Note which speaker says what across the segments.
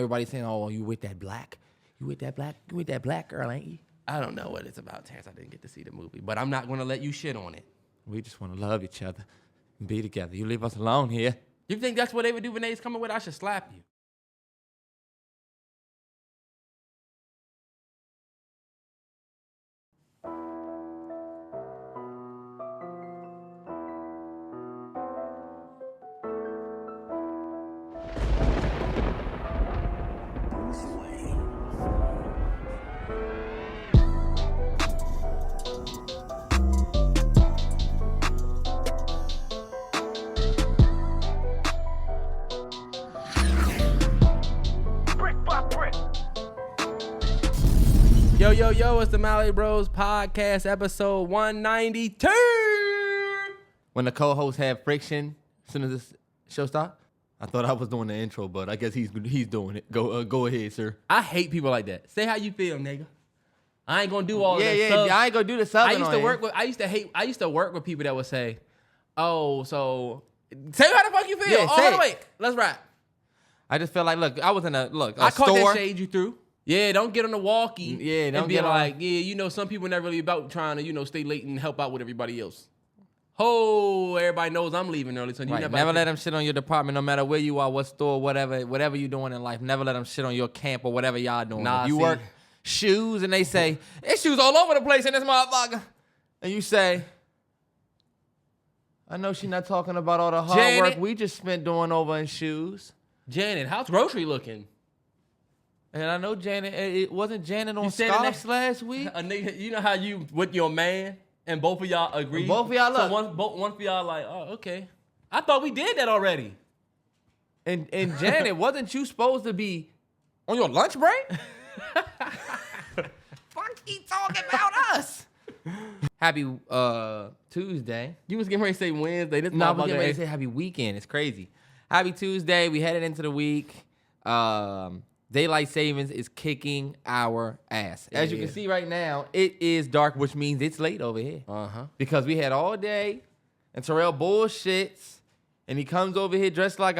Speaker 1: Everybody saying, "Oh, you with that black? You with that black girl, ain't you?"
Speaker 2: I don't know what it's about, Terrance. I didn't get to see the movie, but I'm not going to let you shit on it.
Speaker 1: We just want to love each other and be together. You leave us alone here.
Speaker 2: You think that's what Ava DuVernay's coming with? I should slap you. Yo, it's the MalloryBrosPodcast, episode 192.
Speaker 1: When the co-hosts have friction as soon as this show starts, I thought I was doing the intro, but I guess he's doing it. Go ahead, sir.
Speaker 2: I hate people like that. Say how you feel, nigga. I ain't gonna do all that.
Speaker 1: Yeah, I ain't gonna do the subbing.
Speaker 2: I used to work with people that would say, "Oh, so say how the fuck you feel."
Speaker 1: Yeah,
Speaker 2: wait, let's rap.
Speaker 1: I just feel like, I was in a
Speaker 2: I caught that shade you through. Yeah, don't get on the walkie.
Speaker 1: Yeah, don't
Speaker 2: and be
Speaker 1: get
Speaker 2: like, some people not really about trying to, stay late and help out with everybody else. Everybody knows I'm leaving early, so you
Speaker 1: never let them shit on your department, no matter where you are, what store, whatever you're doing in life. Never let them shit on your camp or whatever y'all doing. If you work shoes and they say, "It's shoes all over the place in this motherfucker," and you say, "I know she's not talking about all the hard work we just spent doing over in shoes."
Speaker 2: Janet, how's grocery looking?
Speaker 1: And I know Janet, it wasn't Janet on scarves last week.
Speaker 2: A nigga, you know how you with your man and both of y'all agree?
Speaker 1: Both of y'all look.
Speaker 2: So one of y'all like, "Oh, okay. I thought we did that already."
Speaker 1: And Janet, wasn't you supposed to be on your lunch break? Fuck, he talking about us. Happy Tuesday.
Speaker 2: You was getting ready to say Wednesday.
Speaker 1: No, I was getting ready to say happy weekend. It's crazy. Happy Tuesday. We headed into the week. Daylight savings is kicking our ass. As you can see right now, it is dark, which means it's late over here. Because we had all day, and Terrell bullshits, and he comes over here dressed like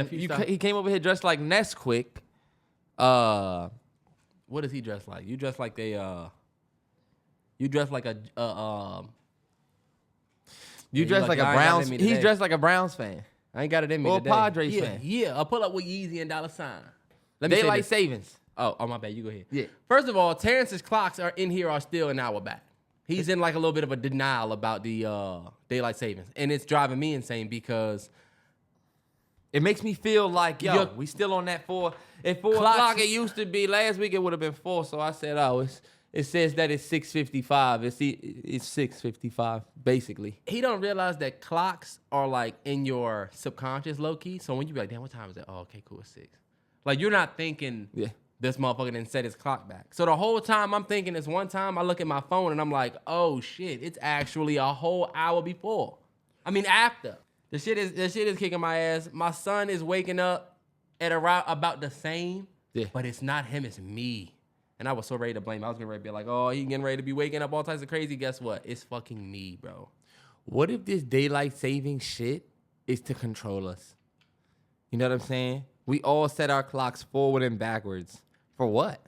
Speaker 1: he came over here dressed like Nesquik.
Speaker 2: What does he dress like? You dress like you dress like a
Speaker 1: You dress like a Browns. He's dressed like a Browns fan.
Speaker 2: I ain't got it in me
Speaker 1: or
Speaker 2: today.
Speaker 1: Or Padres fan.
Speaker 2: Yeah, I'll pull up with Yeezy and $.
Speaker 1: Daylight savings.
Speaker 2: Oh, my bad. You go ahead.
Speaker 1: Yeah.
Speaker 2: First of all, Terrance's clocks are still an hour back. He's in like a little bit of a denial about the daylight savings. And it's driving me insane because
Speaker 1: it makes me feel like, we still on that 4. At 4 o'clock it used to be. Last week it would have been 4. So I said, it says that it's 6:55. It's 6:55, basically.
Speaker 2: He don't realize that clocks are like in your subconscious low key. So when you be like, "Damn, what time is it?" "Oh, okay, cool, it's 6." Like you're not thinking this motherfucker didn't set his clock back. So the whole time I'm thinking this one time I look at my phone and I'm like, "Oh shit, it's actually a whole hour before." I mean after. The shit is kicking my ass. My son is waking up at around about the same.
Speaker 1: Yeah.
Speaker 2: But it's not him, it's me. And I was so ready to blame him. I was getting ready to be like, "Oh, he getting ready to be waking up all types of crazy." Guess what? It's fucking me, bro.
Speaker 1: What if this daylight saving shit is to control us? You know what I'm saying? We all set our clocks forward and backwards. For what?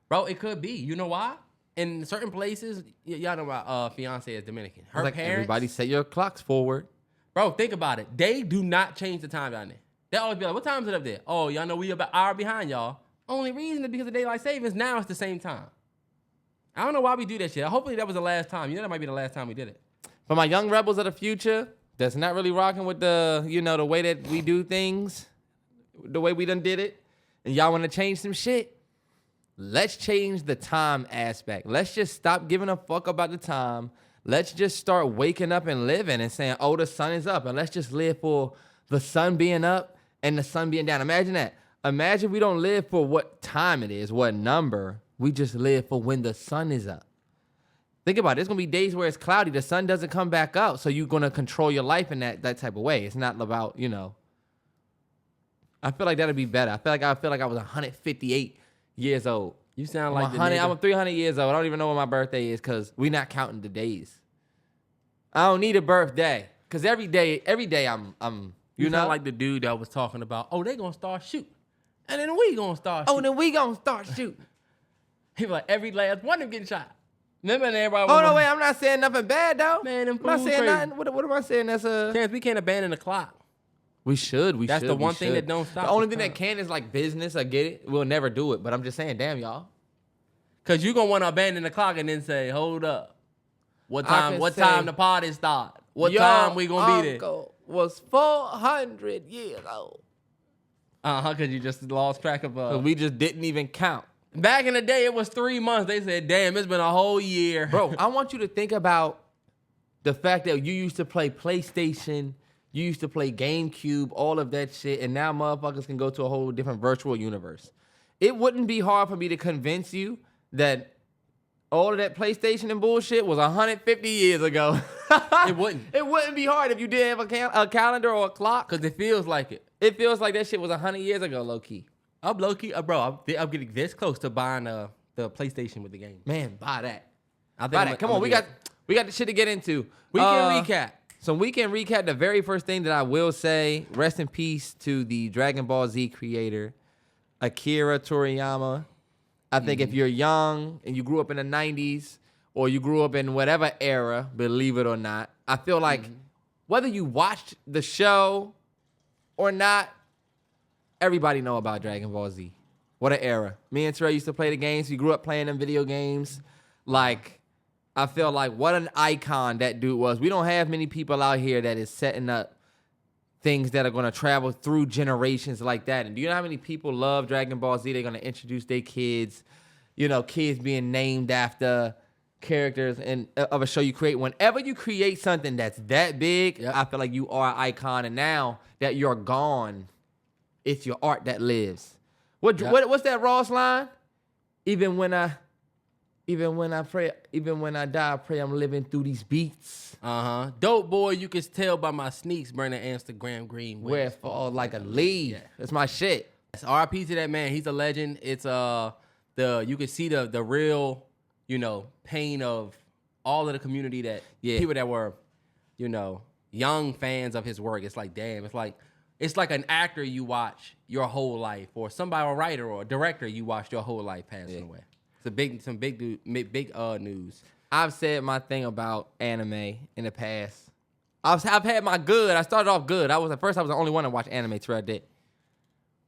Speaker 2: Bro, it could be. You know why? In certain places, y'all know my fiance is Dominican. Her parents,
Speaker 1: everybody set your clocks forward.
Speaker 2: Bro, think about it. They do not change the time down there. They always be like, "What time is it up there?" "Oh, y'all know we about an hour behind y'all." Only reason is because of daylight savings. Now it's the same time. I don't know why we do that shit. Hopefully that was the last time. That might be the last time we did it.
Speaker 1: For my young rebels of the future that's not really rocking with the way that we do things, the way we done did it, and y'all want to change some shit, let's change the time aspect. Let's just stop giving a fuck about the time. Let's just start waking up and living and saying, "Oh, the sun is up." And let's just live for the sun being up and the sun being down. Imagine that. Imagine we don't live for what time it is, what number. We just live for when the sun is up. Think about it. There's going to be days where it's cloudy. The sun doesn't come back up. So you're going to control your life in that type of way. It's not about, I feel like that'd be better. I feel like I was 158 years old.
Speaker 2: You sound like
Speaker 1: I'm 300 years old. I don't even know when my birthday is because we're not counting the days. I don't need a birthday because every day I'm
Speaker 2: you sound like the dude that was talking about, "Oh, they going to start shooting." And then we gonna start
Speaker 1: Oh,
Speaker 2: shooting.
Speaker 1: then we gonna start shooting.
Speaker 2: He was like, every last one of them getting shot. Remember, and everybody
Speaker 1: Oh,
Speaker 2: was
Speaker 1: no,
Speaker 2: like,
Speaker 1: wait, I'm not saying nothing bad, though.
Speaker 2: Man, them
Speaker 1: I'm not
Speaker 2: fools
Speaker 1: saying
Speaker 2: crazy.
Speaker 1: nothing. What am I saying? That's
Speaker 2: Terrance, we can't abandon the clock.
Speaker 1: We should.
Speaker 2: That's the one thing that don't stop.
Speaker 1: The only
Speaker 2: the
Speaker 1: thing that can is like business. I get it. We'll never do it. But I'm just saying, damn, y'all.
Speaker 2: Because you're going to want to abandon the clock and then say, hold up. What time the party start? What time we going to be there?
Speaker 1: Uncle was 400 years old.
Speaker 2: Because you just lost track of...
Speaker 1: So we just didn't even count.
Speaker 2: Back in the day, it was 3 months. They said, damn, it's been a whole year.
Speaker 1: Bro, I want you to think about the fact that you used to play PlayStation, you used to play GameCube, all of that shit, and now motherfuckers can go to a whole different virtual universe. It wouldn't be hard for me to convince you that all of that PlayStation and bullshit was 150 years ago.
Speaker 2: It wouldn't.
Speaker 1: It wouldn't be hard if you did have a calendar or a clock.
Speaker 2: Because it feels like it.
Speaker 1: It feels like that shit was 100 years ago, low-key.
Speaker 2: I'm low-key, bro, I'm getting this close to buying the PlayStation with the game.
Speaker 1: Man, buy that.
Speaker 2: Buy
Speaker 1: that. Come on, we got the shit to get into.
Speaker 2: Weekend recap.
Speaker 1: So weekend recap, the very first thing that I will say, rest in peace to the Dragon Ball Z creator, Akira Toriyama. I think if you're young and you grew up in the 90s or you grew up in whatever era, believe it or not, I feel like whether you watched the show or not, everybody know about Dragon Ball Z. What an era. Me and Terrell used to play the games. We grew up playing them video games. Like, I feel like what an icon that dude was. We don't have many people out here that is setting up things that are going to travel through generations like that. And do you know how many people love Dragon Ball Z? They're going to introduce their kids, kids being named after characters of a show you create. Whenever you create something that's that big, I feel like you are an icon. And now that you're gone, it's your art that lives. What's that Ross line? Even when I die, I pray I'm living through these beats.
Speaker 2: Dope boy, you can tell by my sneaks burning Instagram green.
Speaker 1: Where it fall like a leaf. Yeah. That's my shit.
Speaker 2: It's RIP to that man. He's a legend. It's you can see the real, pain of all of the community that people that were, young fans of his work. It's like, damn, it's like an actor you watch your whole life, or somebody, a writer or a director you watched your whole life passing away. It's some big news.
Speaker 1: I've said my thing about anime in the past. I've had my good. I started off good. I was the only one to watch anime. Terrell did.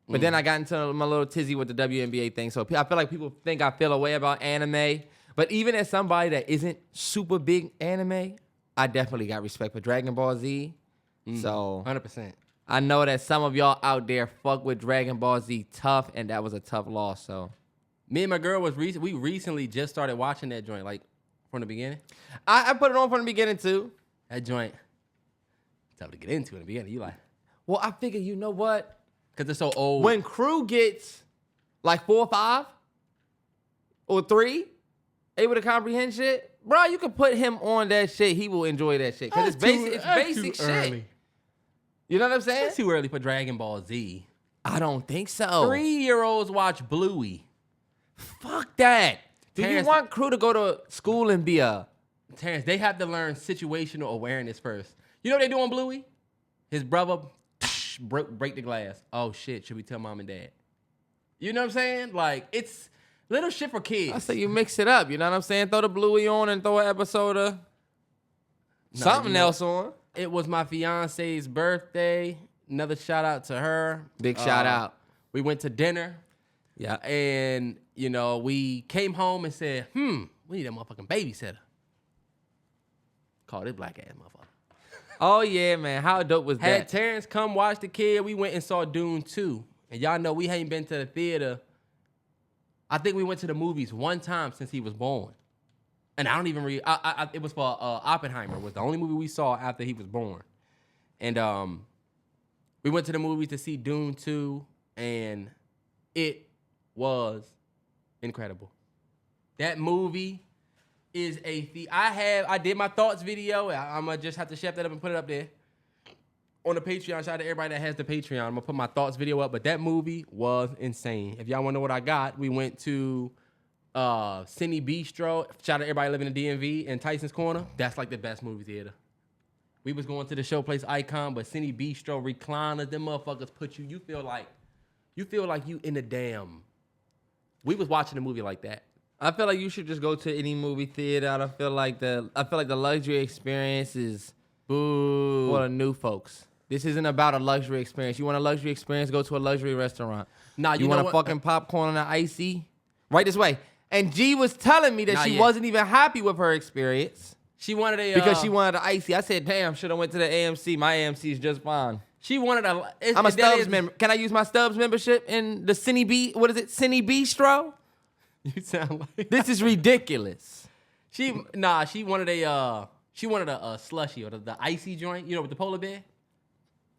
Speaker 1: But then I got into my little tizzy with the WNBA thing. So I feel like people think I feel a way about anime. But even as somebody that isn't super big anime, I definitely got respect for Dragon Ball Z. So
Speaker 2: 100%.
Speaker 1: I know that some of y'all out there fuck with Dragon Ball Z tough, and that was a tough loss. So
Speaker 2: me and my girl we recently just started watching that joint, like from the beginning.
Speaker 1: I put it on from the beginning too.
Speaker 2: That joint, tough to get into in the beginning. You like?
Speaker 1: Well, I figured, you know what?
Speaker 2: Because it's so old.
Speaker 1: When Crew gets like 4 or 5 or 3, able to comprehend shit, bro, you can put him on that shit. He will enjoy that shit because it's basic shit.
Speaker 2: Early.
Speaker 1: You know what I'm saying?
Speaker 2: It's too early for Dragon Ball Z.
Speaker 1: I don't think so.
Speaker 2: 3-year-olds watch Bluey.
Speaker 1: Fuck that. Do you want Crew to go to school and be a...
Speaker 2: Terrance, they have to learn situational awareness first. You know what they do on Bluey? His brother break the glass. Oh, shit. Should we tell mom and dad? You know what I'm saying? Like, it's little shit for kids.
Speaker 1: I say you mix it up. You know what I'm saying? Throw the Bluey on and throw an episode of something else on.
Speaker 2: It was my fiance's birthday. Another shout out to her.
Speaker 1: Big shout out.
Speaker 2: We went to dinner.
Speaker 1: Yeah.
Speaker 2: And, we came home and said, we need a motherfucking babysitter. Called it black ass motherfucker.
Speaker 1: Oh, yeah, man. How dope was that?
Speaker 2: Had Terrance come watch the kid. We went and saw Dune 2. And y'all know we ain't been to the theater. I think we went to the movies one time since he was born. And I don't even read. It was for Oppenheimer. Was the only movie we saw after he was born. And we went to the movies to see Dune 2. And it was incredible. That movie is I did my thoughts video. I'm gonna just have to chef that up and put it up there on the Patreon. Shout out to everybody that has the Patreon. I'm gonna put my thoughts video up, but that movie was insane. If y'all wanna know what I got, we went to Cine Bistro. Shout out to everybody living in the DMV and Tyson's Corner. That's like the best movie theater. We was going to the Showplace Icon, but Cine Bistro recliners, them motherfuckers put you feel like You feel like you in the damn. We was watching a movie like that.
Speaker 1: I feel like you should just go to any movie theater. I feel like the luxury experience is for the new folks. This isn't about a luxury experience. You want a luxury experience, go to a luxury restaurant.
Speaker 2: Nah,
Speaker 1: you want a fucking popcorn and an icy? Right this way. And G was telling me that she wasn't even happy with her experience.
Speaker 2: She wanted
Speaker 1: because she wanted an icy. I said, damn, should have went to the AMC. My AMC is just fine.
Speaker 2: She wanted a.
Speaker 1: I'm a Stubbs member. Can I use my Stubbs membership in the Cine B? What is it? Cine Bistro?
Speaker 2: You sound like
Speaker 1: this is ridiculous.
Speaker 2: She wanted a slushie or the icy joint. You know, with the polar bear.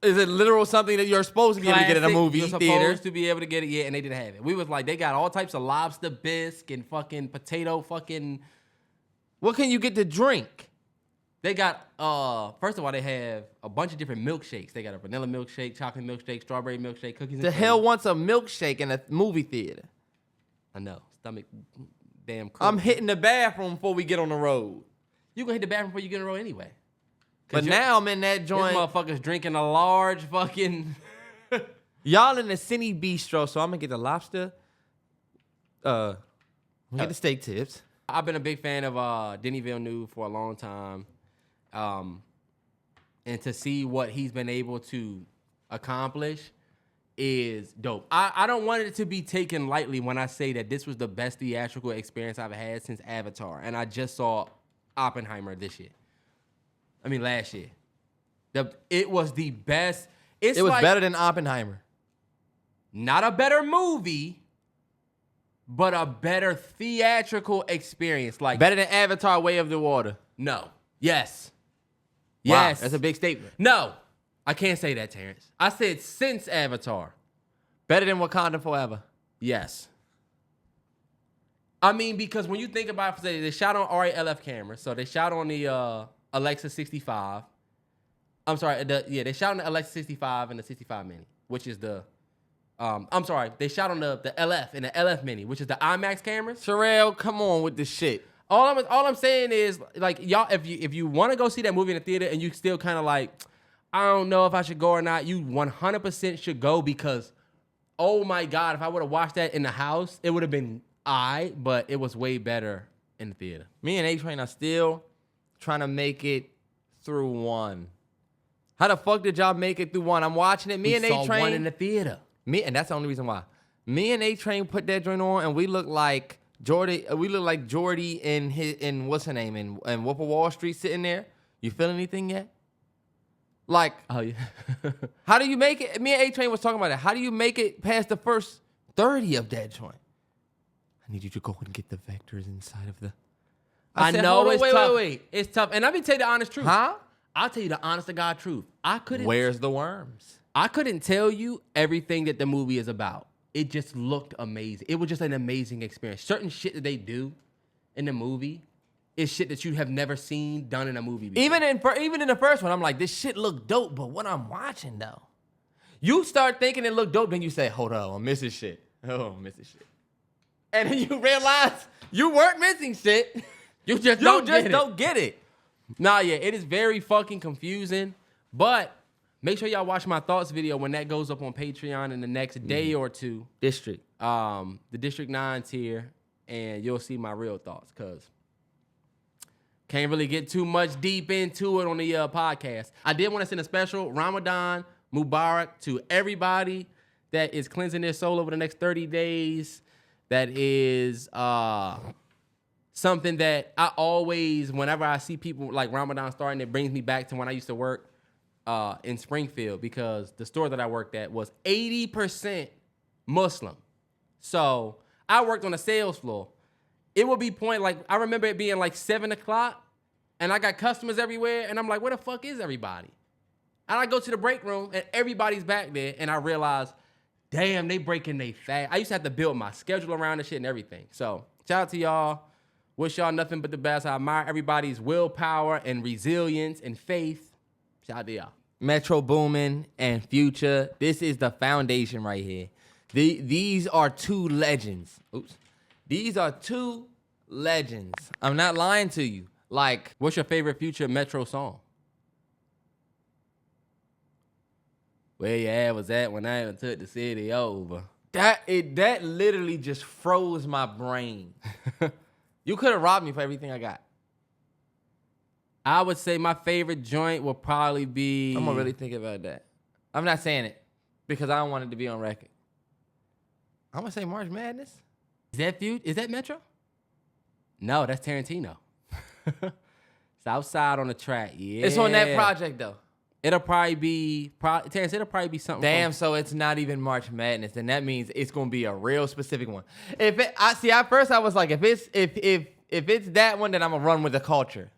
Speaker 1: Is it literal something that you're supposed to be able to get at a movie theater?
Speaker 2: You're supposed to be able to get it, yeah, and they didn't have it. We was like, they got all types of lobster bisque and fucking potato fucking.
Speaker 1: What can you get to drink?
Speaker 2: They got, first of all, they have a bunch of different milkshakes. They got a vanilla milkshake, chocolate milkshake, strawberry milkshake, cookies and cream.
Speaker 1: The hell wants a milkshake in a movie theater?
Speaker 2: I know. Stomach damn cool.
Speaker 1: I'm hitting the bathroom before we get on the road.
Speaker 2: You gonna hit the bathroom before you get on the road anyway.
Speaker 1: But now I'm in that joint.
Speaker 2: This motherfucker's drinking a large fucking.
Speaker 1: Y'all in the Cine Bistro, so I'm gonna get the lobster. Get the steak tips.
Speaker 2: I've been a big fan of Denis Villeneuve for a long time, and to see what he's been able to accomplish is dope. I don't want it to be taken lightly when I say that this was the best theatrical experience I've had since Avatar, and I just saw Oppenheimer last year. It was the best. It was
Speaker 1: better than Oppenheimer.
Speaker 2: Not a better movie, but a better theatrical experience. Like
Speaker 1: better than Avatar: Way of the Water.
Speaker 2: No. Yes.
Speaker 1: Wow,
Speaker 2: Yes.
Speaker 1: that's a big statement.
Speaker 2: No. I can't say that, Terrance. I said since Avatar.
Speaker 1: Better than Wakanda Forever.
Speaker 2: Yes. I mean, because when you think about it, they shot on RALF cameras. So they shot on the Alexa 65. I'm sorry. They shot on the Alexa 65 and the 65 Mini, which is the... I'm sorry. They shot on the LF and the LF Mini, which is the IMAX cameras.
Speaker 1: Terrell, come on with this shit.
Speaker 2: All I'm saying is, like, y'all, if you want to go see that movie in the theater and you still kind of like, I don't know if I should go or not, you 100% should go because, oh my God, if I would have watched that in the house, it would have been but it was way better in the theater.
Speaker 1: Me and A-Train are still trying to make it through one. How the fuck did y'all make it through one? I'm watching it. Me and A-Train.
Speaker 2: Saw one in the theater.
Speaker 1: And that's the only reason why. Me and A-Train put that joint on, and we look like Jordy. We look like Jordy in what's her name in Wolf of Wall Street sitting there. You feel anything yet? Like,
Speaker 2: oh yeah.
Speaker 1: How do you make it? Me and A-Train was talking about that. How do you make it past the first 30 of that joint? I need you to go and get the vectors inside of the.
Speaker 2: I know it's tough. Wait. It's tough. And let me tell you the honest truth.
Speaker 1: Huh?
Speaker 2: I'll tell you the honest to God truth. I couldn't.
Speaker 1: Where's the worms?
Speaker 2: I couldn't tell you everything that the movie is about. It just looked amazing. It was just an amazing experience. Certain shit that they do in the movie is shit that you have never seen done in a movie before.
Speaker 1: Even in the first one, I'm like, this shit look dope, but what I'm watching though, you start thinking it look dope, then you say, hold on, I'm missing shit. Oh, I'm missing shit. And then you realize you weren't missing shit. You just don't get it.
Speaker 2: Nah, yeah, it is very fucking confusing. But make sure y'all watch my thoughts video when that goes up on Patreon in the next day or two.
Speaker 1: The
Speaker 2: District 9 tier, and you'll see my real thoughts, because can't really get too much deep into it on the podcast. I did want to send a special Ramadan Mubarak to everybody that is cleansing their soul over the next 30 days. That is something that I always, whenever I see people like Ramadan starting, it brings me back to when I used to work in Springfield, because the store that I worked at was 80% Muslim. So I worked on the sales floor. It would be I remember it being like 7 o'clock, and I got customers everywhere, and I'm like, where the fuck is everybody? And I go to the break room, and everybody's back there, and I realize, damn, they breaking they fast. I used to have to build my schedule around this shit and everything. So shout out to y'all. Wish y'all nothing but the best. I admire everybody's willpower and resilience and faith. Shout out to y'all.
Speaker 1: Metro Boomin and Future. This is the foundation right here. These are two legends. Oops. These are two legends. I'm not lying to you. Like,
Speaker 2: what's your favorite Future Metro song? Where your ass was at when I even took the city over.
Speaker 1: That literally just froze my brain. You could have robbed me for everything I got.
Speaker 2: I would say my favorite joint will probably be...
Speaker 1: I'm going to really think about that. I'm not saying it because I don't want it to be on record. I'm going to say March Madness.
Speaker 2: Is that Metro? No, that's Tarantino. Southside on the track, yeah.
Speaker 1: It's on that project, though.
Speaker 2: It'll probably be... Terrance, it'll probably be something...
Speaker 1: Damn, so it's not even March Madness, and that means it's going to be a real specific one. At first I was like, if it's that one, then I'm going to run with the culture.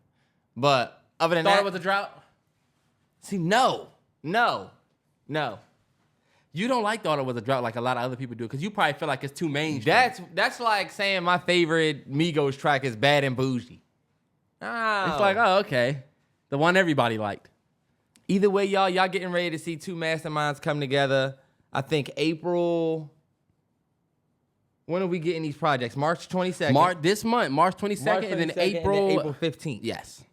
Speaker 1: But other than that...
Speaker 2: Thought it was a drought?
Speaker 1: See, no.
Speaker 2: You don't like Thought It Was a Drought like a lot of other people do because you probably feel like it's too mainstream.
Speaker 1: That's like saying my favorite Migos track is Bad and Bougie. Oh.
Speaker 2: It's like, oh, okay. The one everybody liked.
Speaker 1: Either way, y'all getting ready to see two masterminds come together. I think April... When are we getting these projects? March 22nd?
Speaker 2: This month, March 22nd, and then April
Speaker 1: 15th.
Speaker 2: Yes.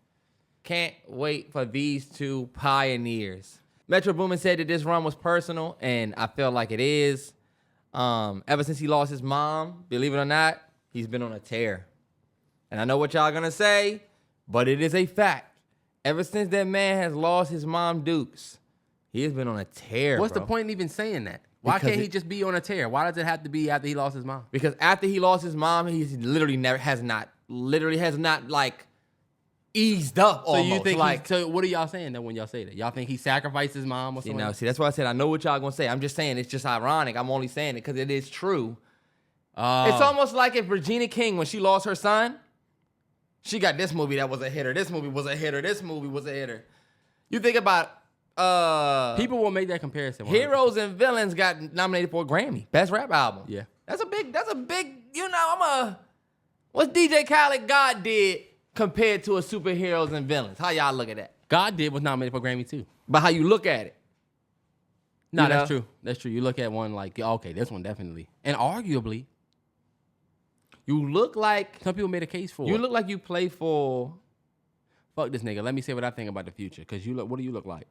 Speaker 1: Can't wait for these two pioneers. Metro Boomin said that this run was personal, and I feel like it is. Ever since he lost his mom, believe it or not, he's been on a tear. And I know what y'all gonna say, but it is a fact. Ever since that man has lost his mom, Dukes, he has been on a tear.
Speaker 2: What's the point in even saying that? Why can't he just be on a tear? Why does it have to be after he lost his mom?
Speaker 1: Because after he lost his mom, he's literally has not like eased up almost.
Speaker 2: So you think
Speaker 1: like,
Speaker 2: so what are y'all saying then when y'all say that? Y'all think he sacrificed his mom or something?
Speaker 1: See, that's why I said I know what y'all gonna say. I'm just saying it's just ironic. I'm only saying it because it is true. It's almost like if Regina King, when she lost her son, she got this movie that was a hitter. This movie was a hitter. This movie was a hitter. You think about
Speaker 2: people will make that comparison.
Speaker 1: Heroes and Villains got nominated for a Grammy. Best rap album.
Speaker 2: Yeah.
Speaker 1: That's a big, what DJ Khaled God did compared to a Superheroes and Villains. How y'all look at that?
Speaker 2: God did was nominated for Grammy too.
Speaker 1: But how you look at it?
Speaker 2: No, that's true. That's true. You look at one like, okay, this one definitely. And arguably,
Speaker 1: you look like
Speaker 2: some people made a case for it.
Speaker 1: You look like you play for
Speaker 2: fuck this nigga. Let me say what I think about the future. Because what do you look like?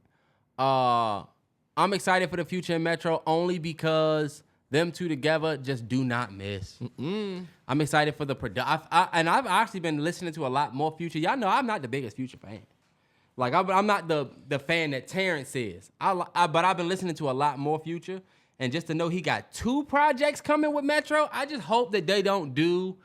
Speaker 2: I'm excited for the future in Metro only because them two together just do not miss. I'm excited for the production. And I've actually been listening to a lot more Future. Y'all know I'm not the biggest Future fan. Like, I'm not the fan that Terrance is. But I've been listening to a lot more Future. And just to know he got 2 projects coming with Metro, I just hope that they don't do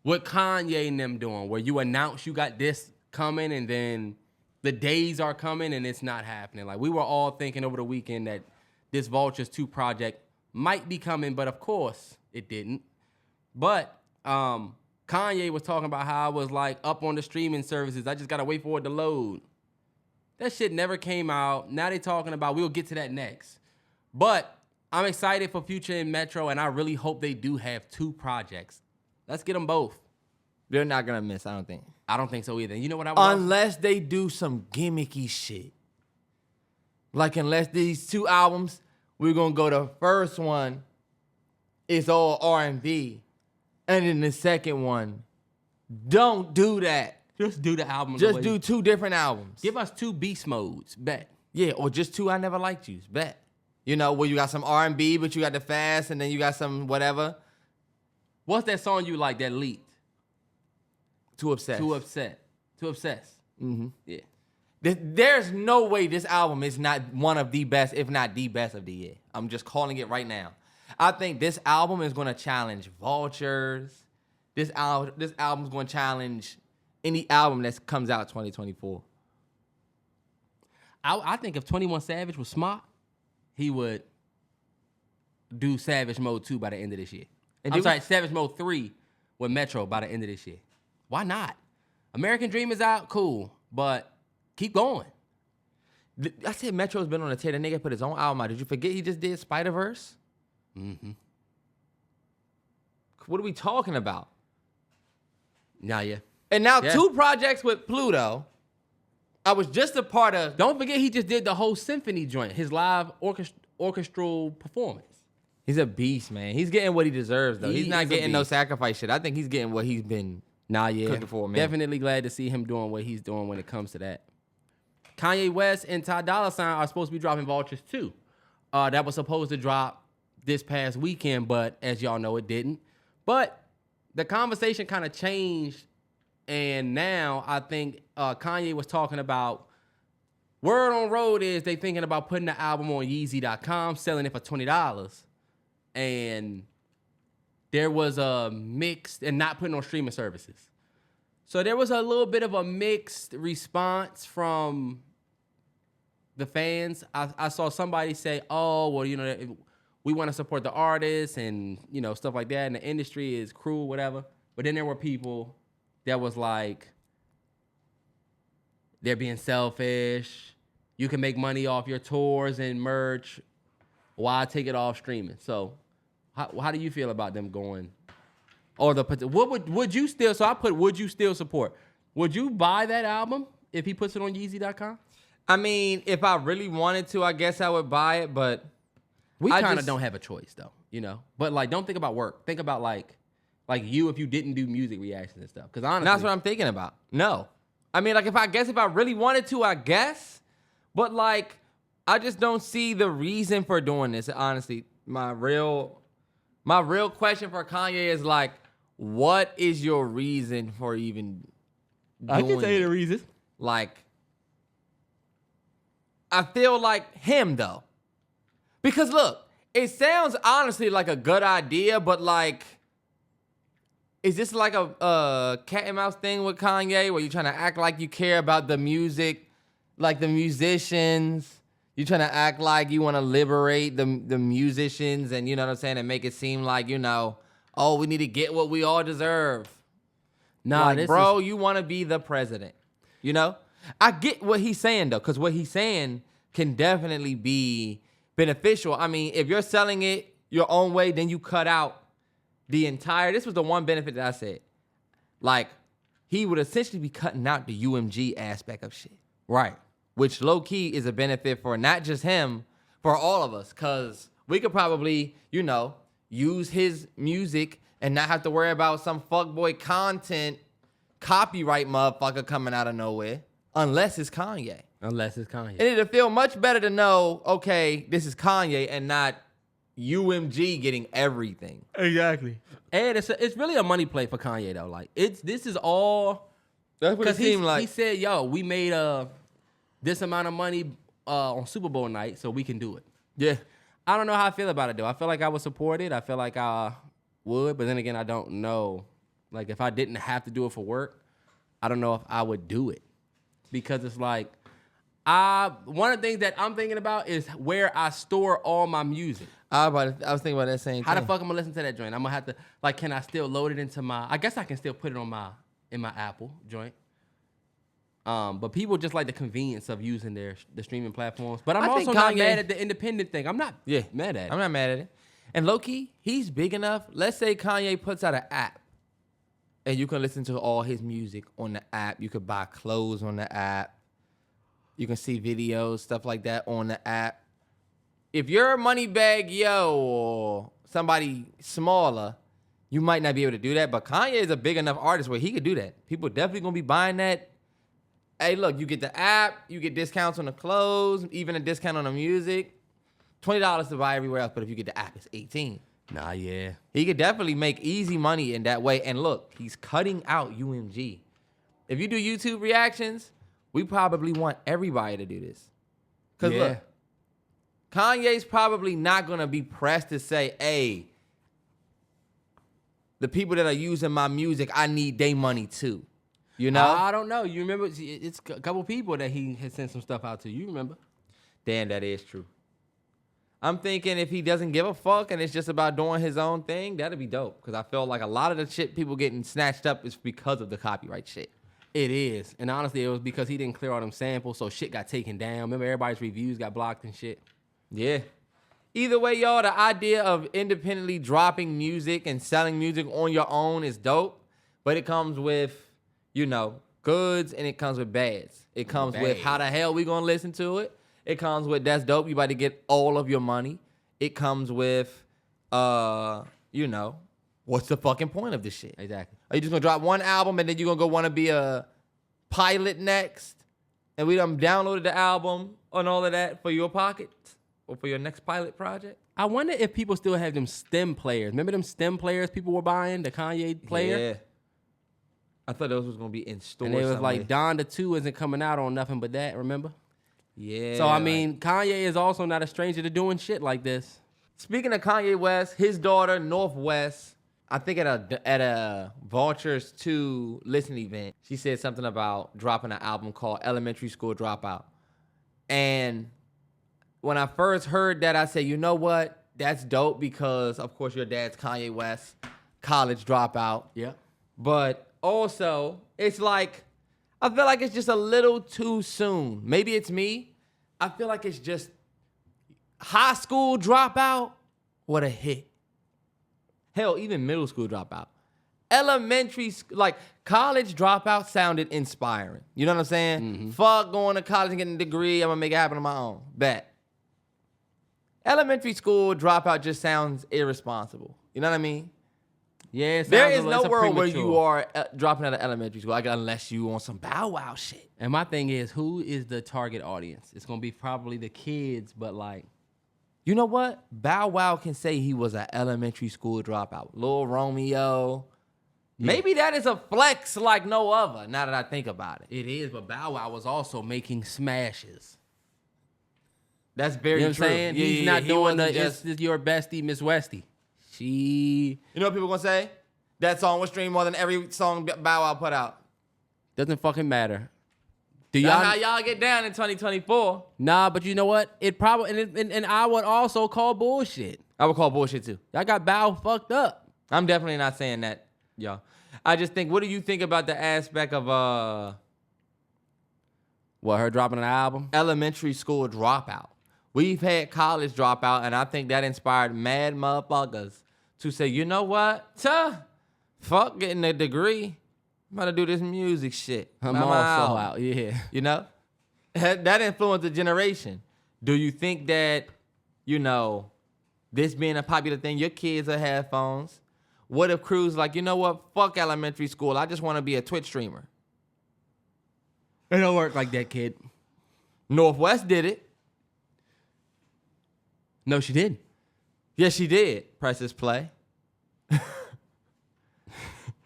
Speaker 2: what Kanye and them doing, where you announce you got this coming and then the days are coming and it's not happening. Like, we were all thinking over the weekend that this Vultures 2 project might be coming, but of course it didn't. But Kanye was talking about how I was like up on the streaming services. I just gotta wait for it to load. That shit never came out. Now they talking about, we'll get to that next. But I'm excited for Future and Metro, and I really hope they do have 2 projects. Let's get them both.
Speaker 1: They're not gonna miss, I don't think.
Speaker 2: I don't think so either. You know what I
Speaker 1: want? Unless they do some gimmicky shit. Like, unless these 2 albums, we're gonna go the first one, it's all R&B. And then the second one, don't do that.
Speaker 2: Just do the album.
Speaker 1: Just do 2 different albums.
Speaker 2: Give us 2 beast modes, bet.
Speaker 1: Yeah, or just 2 I Never Liked Yous, bet. You know, where you got some R&B, but you got the fast, and then you got some whatever.
Speaker 2: What's that song you like that leaked?
Speaker 1: Too Obsessed.
Speaker 2: Too Obsessed.
Speaker 1: Mm-hmm.
Speaker 2: Yeah.
Speaker 1: There's no way this album is not one of the best, if not the best of the year. I'm just calling it right now. I think this album is going to challenge Vultures. This album's going to challenge any album that comes out 2024.
Speaker 2: I think if 21 Savage was smart, he would do Savage Mode 2 by the end of this year. Savage Mode 3 with Metro by the end of this year. Why not? American Dream is out, cool, but keep going.
Speaker 1: I said Metro's been on a tear. The nigga put his own album out. Did you forget he just did Spider-Verse?
Speaker 2: Mm-hmm.
Speaker 1: What are we talking about?
Speaker 2: Nah, yeah.
Speaker 1: And now 2 projects with Pluto. I was just a part of...
Speaker 2: Don't forget he just did the whole symphony joint, his live orchestral performance.
Speaker 1: He's a beast, man. He's getting what he deserves, though. He's not getting no sacrifice shit. I think he's getting what he's been cooking for, man.
Speaker 2: Definitely glad to see him doing what he's doing when it comes to that. Kanye West and Ty Dolla $ign are supposed to be dropping Vultures too. that was supposed to drop this past weekend, but as y'all know, it didn't. But the conversation kind of changed, and now I think Kanye was talking about, word on road is they thinking about putting the album on Yeezy.com, selling it for $20, and there was a mixed, and not putting on streaming services. So there was a little bit of a mixed response from the fans. I saw somebody say, oh, well, you know, we want to support the artists and, you know, stuff like that, and the industry is cruel, whatever. But then there were people that was like, they're being selfish. You can make money off your tours and merch. Why take it off streaming? So how do you feel about them going? Or would you still, so I put, would you still support? Would you buy that album if he puts it on Yeezy.com?
Speaker 1: I mean, if I really wanted to, I guess I would buy it, but
Speaker 2: we kind of don't have a choice though, you know? But like, don't think about work. Think about like you if you didn't do music reactions and stuff. Because honestly,
Speaker 1: that's what I'm thinking about. No. I mean, like, if I really wanted to, I guess. But like, I just don't see the reason for doing this. Honestly, my real question for Kanye is like, what is your reason for even doing
Speaker 2: I can tell you the
Speaker 1: it?
Speaker 2: reason.
Speaker 1: Like, I feel like him though. Because look, it sounds honestly like a good idea, but like, is this like a cat and mouse thing with Kanye where you're trying to act like you care about the music, like the musicians? You're trying to act like you want to liberate the musicians and, you know what I'm saying, and make it seem like, you know, oh, we need to get what we all deserve.
Speaker 2: Nah,
Speaker 1: like, bro, you want to be the president, you know? I get what he's saying, though, because what he's saying can definitely be beneficial. I mean, if you're selling it your own way, then you cut out the entire, this was the one benefit that I said. Like, he would essentially be cutting out the UMG aspect of shit.
Speaker 2: Right.
Speaker 1: Which low-key is a benefit for not just him, for all of us. Because we could probably, you know, use his music and not have to worry about some fuckboy content copyright motherfucker coming out of nowhere. Unless it's Kanye. And it'll feel much better to know, okay, this is Kanye and not UMG getting everything.
Speaker 2: Exactly. And it's really a money play for Kanye though. Like this is all.
Speaker 1: That's what it seemed like.
Speaker 2: He said, "Yo, we made this amount of money on Super Bowl night, so we can do it."
Speaker 1: Yeah.
Speaker 2: I don't know how I feel about it though. I feel like I would support it. I feel like I would, but then again, I don't know. Like if I didn't have to do it for work, I don't know if I would do it because it's like. One of the things that I'm thinking about is where I store all my music.
Speaker 1: I was thinking about that same thing.
Speaker 2: How the fuck I'm gonna listen to that joint? I'm gonna have to, like, can I still load it into my, I guess I can still put it on in my Apple joint. But people just like the convenience of using the streaming platforms. But I'm also not mad at the independent thing. I'm not mad at it.
Speaker 1: I'm not mad at it. And low-key, he's big enough. Let's say Kanye puts out an app and you can listen to all his music on the app. You could buy clothes on the app. You can see videos, stuff like that on the app. If you're a Moneybagg Yo or somebody smaller, you might not be able to do that. But Kanye is a big enough artist where he could do that. People definitely gonna be buying that. Hey, look, you get the app, you get discounts on the clothes, even a discount on the music. $20 to buy everywhere else, but if you get the app, it's $18.
Speaker 2: Nah, yeah.
Speaker 1: He could definitely make easy money in that way. And look, he's cutting out UMG. If you do YouTube reactions, we probably want everybody to do this. Because look, Kanye's probably not going to be pressed to say, hey, the people that are using my music, I need their money too. You know?
Speaker 2: I don't know. You remember, it's a couple people that he had sent some stuff out to. You remember?
Speaker 1: Damn, that is true. I'm thinking if he doesn't give a fuck and it's just about doing his own thing, that'd be dope. Because I feel like a lot of the shit people getting snatched up is because of the copyright shit.
Speaker 2: It is. And honestly, it was because he didn't clear all them samples, so shit got taken down. Remember, everybody's reviews got blocked and shit?
Speaker 1: Yeah. Either way, y'all, the idea of independently dropping music and selling music on your own is dope. But it comes with, you know, goods and it comes with bads. It comes with how the hell we gonna listen to it. It comes with that's dope. You about to get all of your money. It comes with, you know, what's the fucking point of this shit?
Speaker 2: Exactly.
Speaker 1: Are you just gonna drop one album and then you gonna go want to be a pilot next? And we done downloaded the album and all of that for your pockets? or for your next pilot project?
Speaker 2: I wonder if people still have them stem players. Remember them stem players people were buying, the Kanye player?
Speaker 1: Yeah. I thought those was gonna be in stores.
Speaker 2: And they was
Speaker 1: somewhere.
Speaker 2: like, Don the 2 isn't coming out on nothing but that, remember?
Speaker 1: Yeah.
Speaker 2: So, I mean, Kanye is also not a stranger to doing shit like this.
Speaker 1: Speaking of Kanye West, his daughter, Northwest, I think at a Vultures 2 listening event, she said something about dropping an album called Elementary School Dropout. And when I first heard that, I said, you know what? That's dope because, of course, your dad's Kanye West, college dropout.
Speaker 2: Yeah.
Speaker 1: But also, it's like, I feel like it's just a little too soon. Maybe it's me. I feel like it's just high school dropout. What a hit. Hell, even middle school dropout. Like college dropout sounded inspiring. You know what I'm saying? Mm-hmm. Fuck going to college and getting a degree. I'm going to make it happen on my own. Bet. Elementary school dropout just sounds irresponsible. You know what I mean?
Speaker 2: Yeah,
Speaker 1: there is no world where you are dropping out of elementary school, like, unless you on some Bow Wow shit.
Speaker 2: And my thing is, who is the target audience? It's going to be probably the kids, but like...
Speaker 1: You know what? Bow Wow can say he was an elementary school dropout. Lil Romeo. Yeah. Maybe that is a flex like no other, now that I think about it.
Speaker 2: It is, but Bow Wow was also making smashes.
Speaker 1: That's very true.
Speaker 2: You know what I'm saying?
Speaker 1: Yeah,
Speaker 2: He's not doing it's your bestie, Miss Westie. You
Speaker 1: know what people gonna say? That song was streamed more than every song Bow Wow put out.
Speaker 2: Doesn't fucking matter.
Speaker 1: That's how y'all get down in 2024.
Speaker 2: Nah, but you know what? It probably and I would also call bullshit.
Speaker 1: I would call bullshit too.
Speaker 2: I got Bow fucked up.
Speaker 1: I'm definitely not saying that, y'all. I just think, what do you think about the aspect of
Speaker 2: what, her dropping an album?
Speaker 1: Elementary school dropout. We've had college dropout, and I think that inspired mad motherfuckers to say, you know what? Fuck getting a degree. I'm about to do this music shit.
Speaker 2: I'm also out, yeah.
Speaker 1: You know? That influenced the generation. Do you think that, you know, this being a popular thing, your kids will have phones? What if crews like, you know what? Fuck elementary school. I just want to be a Twitch streamer.
Speaker 2: It don't work like that, kid.
Speaker 1: Northwest did it.
Speaker 2: No, she didn't.
Speaker 1: Yes, she did. Press this play.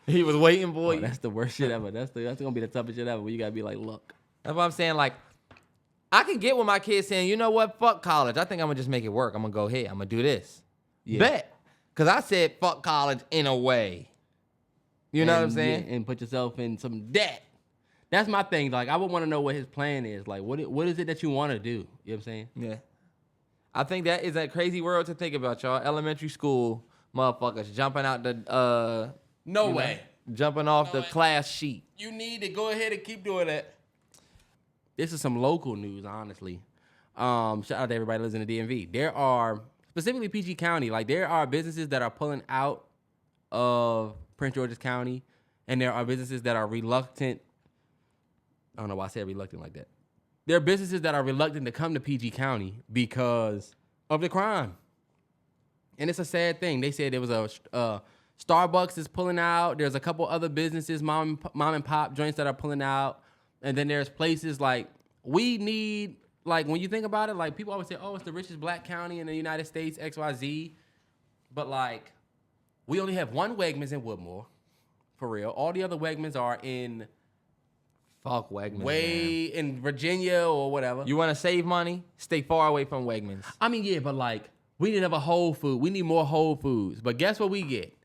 Speaker 1: He was waiting for you.
Speaker 2: That's the worst shit ever. That's gonna be the toughest shit ever. Where you gotta be like, look.
Speaker 1: That's what I'm saying. Like, I can get with my kids saying, you know what? Fuck college. I think I'm gonna just make it work. I'm gonna go ahead. I'm gonna do this. Yeah. Bet. Cause I said fuck college in a way. You know what I'm saying?
Speaker 2: Yeah, and put yourself in some debt. That's my thing. Like, I would want to know what his plan is. Like, what is it that you want to do? You know what I'm saying?
Speaker 1: Yeah. I think that is a crazy world to think about, y'all. Elementary school motherfuckers jumping out the
Speaker 2: no way.
Speaker 1: Jumping off the class sheet.
Speaker 2: You need to go ahead and keep doing that. This is some local news, honestly. Shout out to everybody that lives in the DMV. There are, specifically PG County, like there are businesses that are pulling out of Prince George's County, and there are businesses that are reluctant. I don't know why I said reluctant like that. There are businesses that are reluctant to come to PG County because of the crime. And it's a sad thing. They said there was a Starbucks is pulling out. There's a couple other businesses, mom and pop joints that are pulling out. And then there's places like we need, like when you think about it, like people always say, oh, it's the richest black county in the United States, XYZ. But like we only have one Wegmans in Woodmore, for real. All the other Wegmans are in
Speaker 1: fuck Wegmans.
Speaker 2: Way in Virginia or whatever.
Speaker 1: You want to save money? Stay far away from Wegmans.
Speaker 2: I mean, yeah, but like we need to have a Whole Food. We need more Whole Foods. But guess what we get?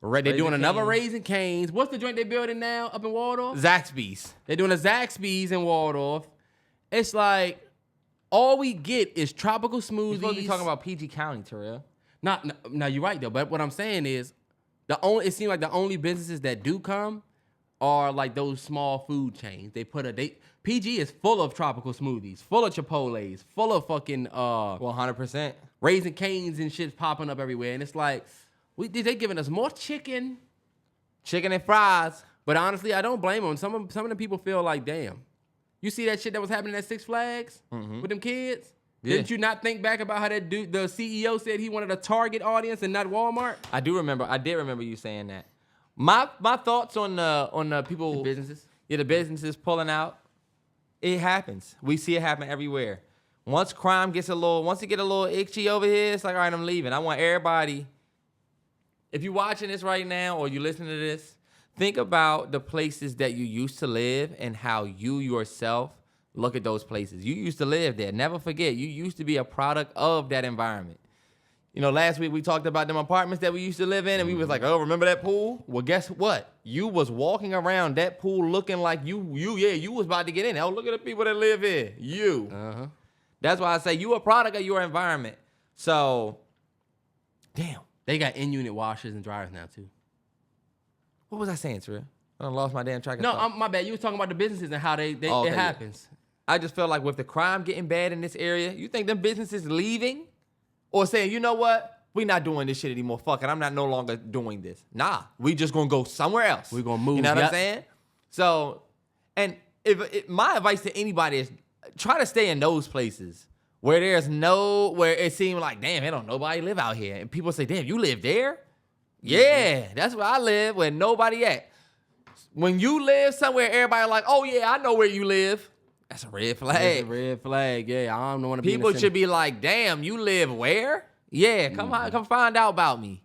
Speaker 2: They're doing another Raising Cane's. What's the joint they're building now up in Waldorf?
Speaker 1: Zaxby's.
Speaker 2: They're doing a Zaxby's in Waldorf. It's like all we get is tropical smoothies. You're
Speaker 1: supposed to be talking about PG County, Terrell.
Speaker 2: Now you're right though. But what I'm saying is, it seems like the only businesses that do come are like those small food chains. PG is full of tropical smoothies, full of Chipotle's, full of fucking
Speaker 1: 100%
Speaker 2: Raising Cane's and shit popping up everywhere. And it's like they giving us more chicken
Speaker 1: and fries.
Speaker 2: But honestly, I don't blame them. Some of the people feel like, damn, you see that shit that was happening at Six Flags with them kids? Yeah. Didn't you not think back about how that dude, the CEO, said he wanted a Target audience and not Walmart?
Speaker 1: I did remember you saying that. My thoughts on the people,
Speaker 2: the businesses.
Speaker 1: Yeah, the businesses pulling out. It happens. We see it happen everywhere. Once crime gets once it get a little itchy over here, it's like, all right, I'm leaving. I want everybody. If you're watching this right now or you listening to this, think about the places that you used to live and how you yourself look at those places. You used to live there. Never forget, you used to be a product of that environment. You know, last week we talked about them apartments that we used to live in, and we was like, oh, remember that pool? Well, guess what? You was walking around that pool looking like you was about to get in. Oh, look at the people that live here. You.
Speaker 2: Uh-huh.
Speaker 1: That's why I say you a product of your environment. So, damn.
Speaker 2: They got in-unit washers and dryers now, too.
Speaker 1: What was I saying, Terrell? I done lost my damn track of
Speaker 2: No,
Speaker 1: thought.
Speaker 2: my bad. You were talking about the businesses and how it happens.
Speaker 1: I just feel like with the crime getting bad in this area, you think them businesses leaving or saying, you know what? We not doing this shit anymore. Fuck it. I'm not no longer doing this. Nah, we just going to go somewhere else.
Speaker 2: We're going to move.
Speaker 1: You know what I'm saying? So, and my advice to anybody is try to stay in those places where where it seems like, damn, ain't nobody live out here. And people say, damn, you live there? Yeah, that's where I live, where nobody at. When you live somewhere, everybody like, oh yeah, I know where you live. That's a red flag.
Speaker 2: That's a red flag. Yeah, I don't want to be.
Speaker 1: People should be like, damn, you live where? Yeah, come find out about me.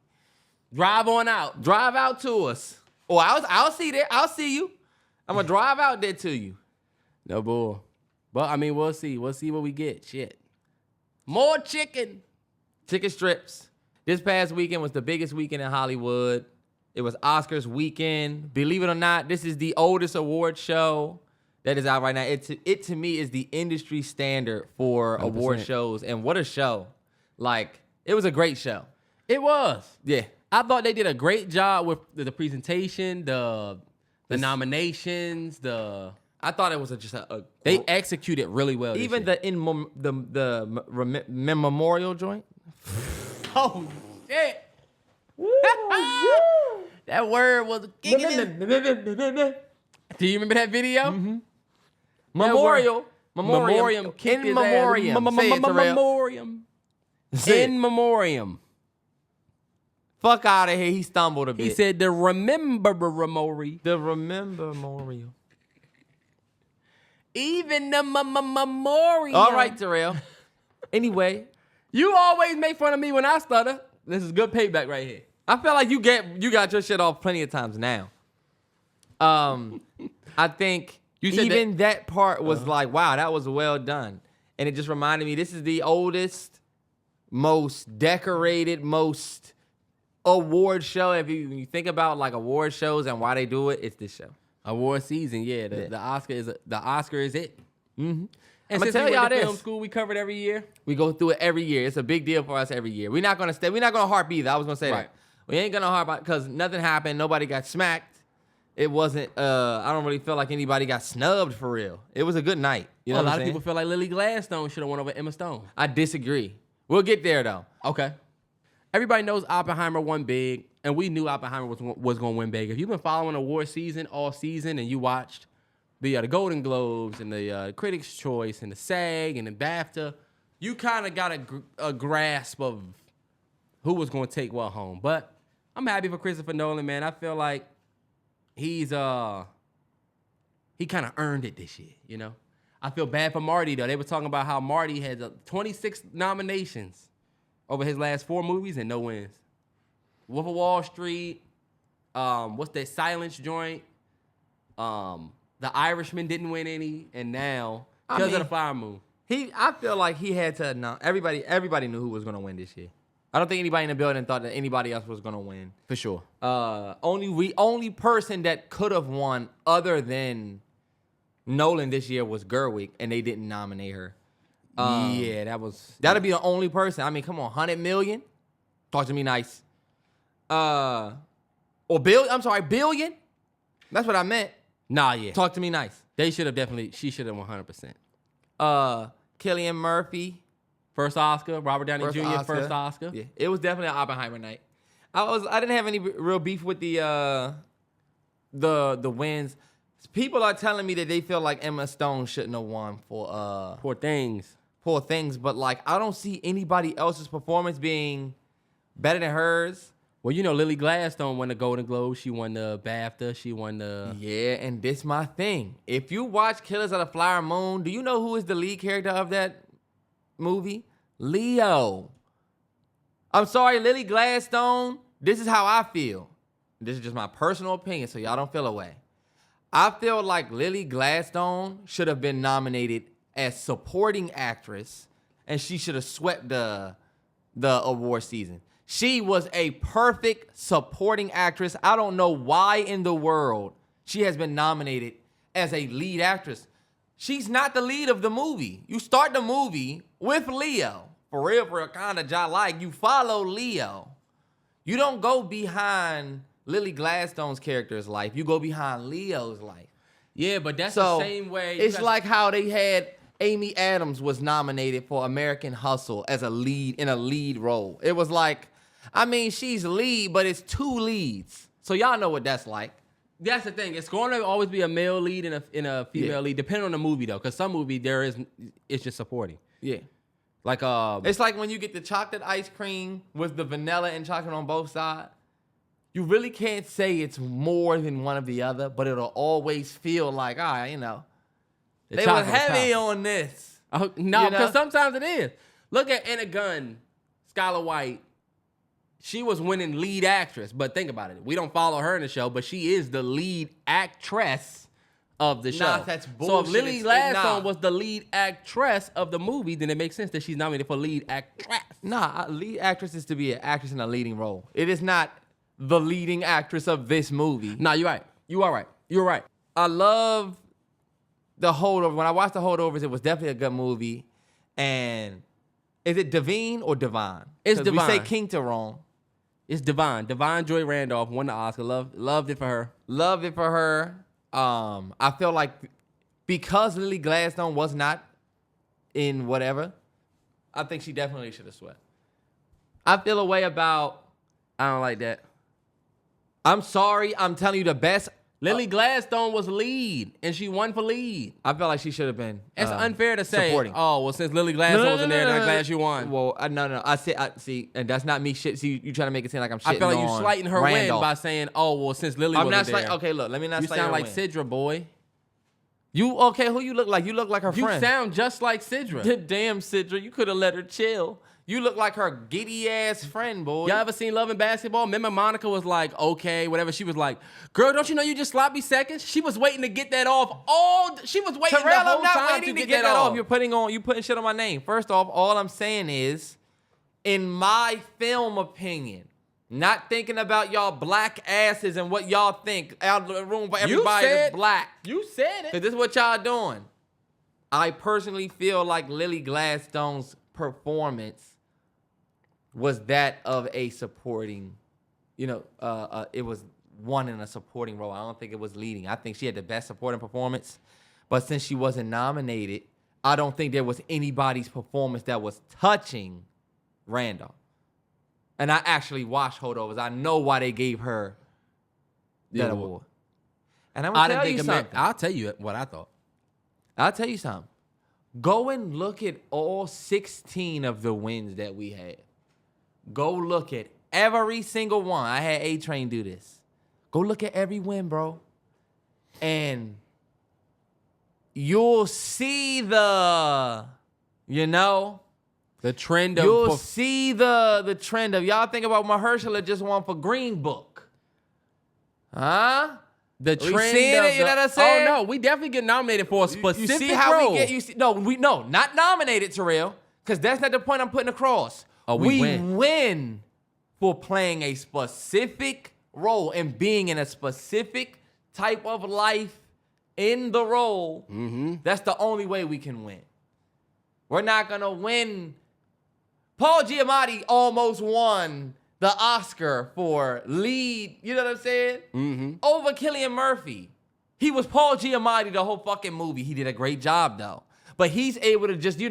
Speaker 2: Drive on out.
Speaker 1: Drive out to us. Or I'll see there. I'll see you. I'm gonna drive out there to you.
Speaker 2: No bull. But I mean, we'll see. We'll see what we get. Shit. More chicken.
Speaker 1: Chicken strips. This past weekend was the biggest weekend in Hollywood. It was Oscars weekend. Believe it or not, this is the oldest award show that is out right now. It to me is the industry standard for 100%. Award shows. And what a show. Like, it was a great show.
Speaker 2: It was.
Speaker 1: Yeah.
Speaker 2: I thought they did a great job with the presentation, the nominations,
Speaker 1: I thought it was
Speaker 2: they executed really well.
Speaker 1: Even the memorial joint.
Speaker 2: Oh shit! That word was kicking in. Do you remember that video?
Speaker 1: Mm-hmm. Memoriam.
Speaker 2: Kicked his
Speaker 1: memoriam.
Speaker 2: ass.
Speaker 1: Say it, Terrell.
Speaker 2: Memoriam.
Speaker 1: Say it.
Speaker 2: In memoriam.
Speaker 1: Fuck out of here. He stumbled a bit.
Speaker 2: He said the remember memoriam.
Speaker 1: The remember memorial.
Speaker 2: Even the memoriam.
Speaker 1: All right, Terrell. Anyway.
Speaker 2: You always make fun of me when I stutter. This is good payback right here.
Speaker 1: I feel like you got your shit off plenty of times now. I think even that part was like, wow, that was well done. And it just reminded me, this is the oldest, most decorated, most award show. If you think about like award shows and why they do it, it's this show.
Speaker 2: Award season, yeah. The Oscar is it.
Speaker 1: Mm-hmm.
Speaker 2: And
Speaker 1: I'm
Speaker 2: since
Speaker 1: gonna tell
Speaker 2: we
Speaker 1: y'all
Speaker 2: went to
Speaker 1: this.
Speaker 2: film school, we cover it every year.
Speaker 1: We go through it every year. It's a big deal for us every year. We're not gonna harp either. I was gonna say
Speaker 2: right.
Speaker 1: that. We ain't gonna harp because nothing happened. Nobody got smacked. It wasn't. I don't really feel like anybody got snubbed for real. It was a good night. You know
Speaker 2: a
Speaker 1: what
Speaker 2: lot
Speaker 1: I'm
Speaker 2: of
Speaker 1: saying?
Speaker 2: people feel like Lily Gladstone should have won over Emma Stone.
Speaker 1: I disagree. We'll get there though.
Speaker 2: Okay. Everybody knows Oppenheimer won big, and we knew Oppenheimer was going to win big. If you've been following award season all season and you watched the Golden Globes and the Critics' Choice and the SAG and the BAFTA, you kind of got a grasp of who was going to take what home. But I'm happy for Christopher Nolan, man. I feel like he kind of earned it this year, you know? I feel bad for Marty, though. They were talking about how Marty had 26 nominations over his last 4 movies and no wins. Wolf of Wall Street, what's that Silence joint? The Irishman didn't win any, and now because of the Flower Moon.
Speaker 1: I feel like he had to announce. Everybody knew who was going to win this year. I don't think anybody in the building thought that anybody else was going to win.
Speaker 2: For sure.
Speaker 1: Only person that could have won other than Nolan this year was Gerwig, and they didn't nominate her.
Speaker 2: Yeah,
Speaker 1: that'd be the only person. I mean, come on, 100 million. Talk to me nice. Or billion. That's what I meant.
Speaker 2: Nah, yeah.
Speaker 1: Talk to me nice.
Speaker 2: She should have 100%.
Speaker 1: Cillian Murphy.
Speaker 2: First Oscar. Robert Downey Jr. First Oscar.
Speaker 1: Yeah, it was definitely an Oppenheimer night. I didn't have any real beef with the wins. People are telling me that they feel like Emma Stone shouldn't have won for
Speaker 2: Poor Things.
Speaker 1: But like I don't see anybody else's performance being better than hers.
Speaker 2: Well, you know, Lily Gladstone won the Golden Globe. She won the BAFTA. She won the...
Speaker 1: Yeah, and this my thing. If you watch Killers of the Flower Moon, do you know who is the lead character of that movie? Leo. I'm sorry, Lily Gladstone. This is how I feel. This is just my personal opinion, so y'all don't feel away. I feel like Lily Gladstone should have been nominated as supporting actress, and she should have swept the award season. She was a perfect supporting actress. I don't know why in the world she has been nominated as a lead actress. She's not the lead of the movie. You start the movie with Leo. For real, kind of y'all like. You follow Leo. You don't go behind Lily Gladstone's character's life. You go behind Leo's life.
Speaker 2: Yeah, but that's the same way.
Speaker 1: It's like how they had Amy Adams was nominated for American Hustle as a lead in a lead role. It was like, I mean, she's lead, but it's two leads. So y'all know what that's like.
Speaker 2: That's the thing. It's going to always be a male lead and a female lead, depending on the movie though. Because some movie it's just supporting.
Speaker 1: Yeah.
Speaker 2: Like
Speaker 1: it's like when you get the chocolate ice cream with the vanilla and chocolate on both sides. You really can't say it's more than one of the other, but it'll always feel like, they were heavy on this.
Speaker 2: No, because sometimes it is. Look at Anna Gunn, Skylar White. She was winning lead actress, but think about it. We don't follow her in the show, but she is the lead actress of the show.
Speaker 1: Nah, that's bullshit.
Speaker 2: So if Lily Gladstone was the lead actress of the movie, then it makes sense that she's nominated for lead actress.
Speaker 1: Nah, lead actress is to be an actress in a leading role. It is not the leading actress of this movie.
Speaker 2: Nah, you're right. You are right. You're right.
Speaker 1: I love The Holdovers. When I watched The Holdovers, it was definitely a good movie. And is it Devine or Devine?
Speaker 2: It's Devine.
Speaker 1: We say King wrong.
Speaker 2: It's Devine. Devine Joy Randolph won the Oscar. Loved it for her.
Speaker 1: Loved it for her. I feel like because Lily Gladstone was not in whatever, I think she definitely should have swept. I feel a way about.
Speaker 2: I don't like that.
Speaker 1: I'm sorry. I'm telling you the best.
Speaker 2: Lily Gladstone was lead, and she won for lead.
Speaker 1: I feel like she should have been.
Speaker 2: It's unfair to say.
Speaker 1: Supporting.
Speaker 2: Oh, well, since Lily Gladstone was in there, then I'm glad she won.
Speaker 1: Well, no. I see, and that's not me. Shit. See, you trying to make it seem like I'm shitting
Speaker 2: I feel like you're slighting her
Speaker 1: Randolph.
Speaker 2: win by saying, "Oh, well, since Lily wasn't there."
Speaker 1: Okay, look. Let me not.
Speaker 2: You
Speaker 1: slight
Speaker 2: sound
Speaker 1: her
Speaker 2: like
Speaker 1: win.
Speaker 2: Sidra, boy.
Speaker 1: You okay? Who you look like? You look like her
Speaker 2: You
Speaker 1: friend.
Speaker 2: sound just like Sidra.
Speaker 1: Damn, Sidra, you could have let her chill. You look like her giddy ass friend, boy.
Speaker 2: Y'all ever seen Love and Basketball? Remember Monica was like, okay, whatever. She was like, girl, don't you know you just sloppy seconds? She was waiting to get that off. She was waiting
Speaker 1: Terrell,
Speaker 2: the whole
Speaker 1: I'm not
Speaker 2: time
Speaker 1: waiting
Speaker 2: to get that off.
Speaker 1: You're putting shit on my name. First off, all I'm saying is, in my film opinion, not thinking about y'all black asses and what y'all think out of the room for everybody that's black.
Speaker 2: You said it.
Speaker 1: This is what y'all doing. I personally feel like Lily Gladstone's performance was that of a supporting, it was one in a supporting role. I don't think it was leading. I think she had the best supporting performance. But since she wasn't nominated, I don't think there was anybody's performance that was touching Randolph. And I actually watched Holdovers. I know why they gave her that award. And I'm going to tell you something.
Speaker 2: I'll tell you what I thought.
Speaker 1: I'll tell you something. Go and look at all 16 of the wins that we had. Go look at every single one. I had A-Train do this. Go look at every win, bro. And you'll see the
Speaker 2: trend of...
Speaker 1: You'll see the trend of... Y'all think about Mahershala just won for Green Book. Huh?
Speaker 2: The trend
Speaker 1: seeing it, you know what I'm saying?
Speaker 2: Oh, no. We definitely get nominated for a specific
Speaker 1: you see how
Speaker 2: role.
Speaker 1: we get... No, not nominated, Terrell. Because that's not the point I'm putting across.
Speaker 2: Oh, we
Speaker 1: win for playing a specific role and being in a specific type of life in the role.
Speaker 2: Mm-hmm.
Speaker 1: That's the only way we can win. We're not going to win. Paul Giamatti almost won the Oscar for lead, you know what I'm saying?
Speaker 2: Mm-hmm.
Speaker 1: Over Cillian Murphy. He was Paul Giamatti the whole fucking movie. He did a great job, though. But he's able to just,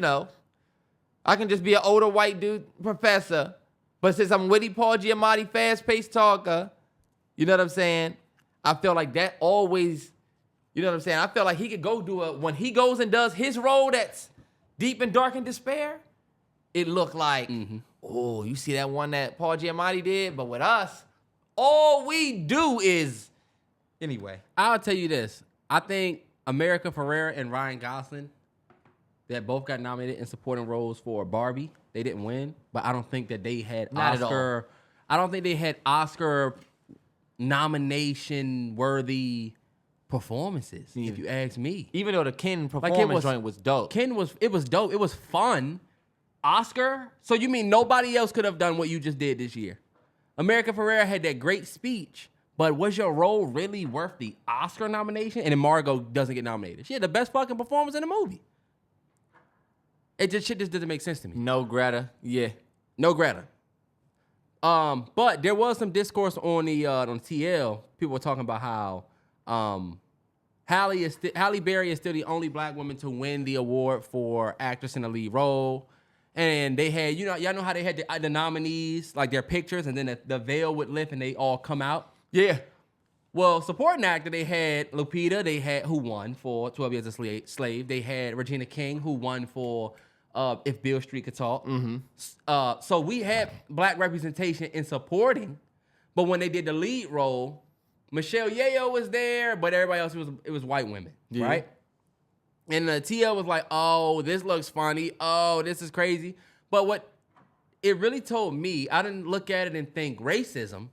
Speaker 1: I can just be an older white dude professor, but since I'm witty Paul Giamatti, fast-paced talker, you know what I'm saying? I feel like that always, you know what I'm saying? I feel like he could go when he goes and does his role that's deep and dark and despair, it looked like, oh, you see that one that Paul Giamatti did? But with us, all we do is, anyway.
Speaker 2: I'll tell you this. I think America Ferrera and Ryan Gosling, that both got nominated in supporting roles for Barbie. They didn't win, but I don't think that they had
Speaker 1: Not at
Speaker 2: Oscar. I don't think they had Oscar nomination worthy performances. If you ask me,
Speaker 1: even though the Ken performance joint was dope.
Speaker 2: It was dope. It was fun. Oscar. So you mean nobody else could have done what you just did this year? America Ferrera had that great speech, but was your role really worth the Oscar nomination? And then Margot doesn't get nominated. She had the best fucking performance in the movie. Shit just doesn't make sense to me.
Speaker 1: No Greta. Yeah.
Speaker 2: No Greta. But there was some discourse on the on TL. People were talking about how Halle Berry is still the only black woman to win the award for actress in a lead role. And they had, y'all know how they had the nominees, like their pictures, and then the veil would lift and they all come out.
Speaker 1: Yeah.
Speaker 2: Well, supporting actor, they had Lupita, who won for 12 Years a Slave. They had Regina King, who won for If Beale Street Could Talk. Mm-hmm. So we had black representation in supporting, but when they did the lead role, Michelle Yeoh was there, but everybody else it was white women, right? And the TL was like, "Oh, this looks funny. Oh, this is crazy." But what it really told me, I didn't look at it and think racism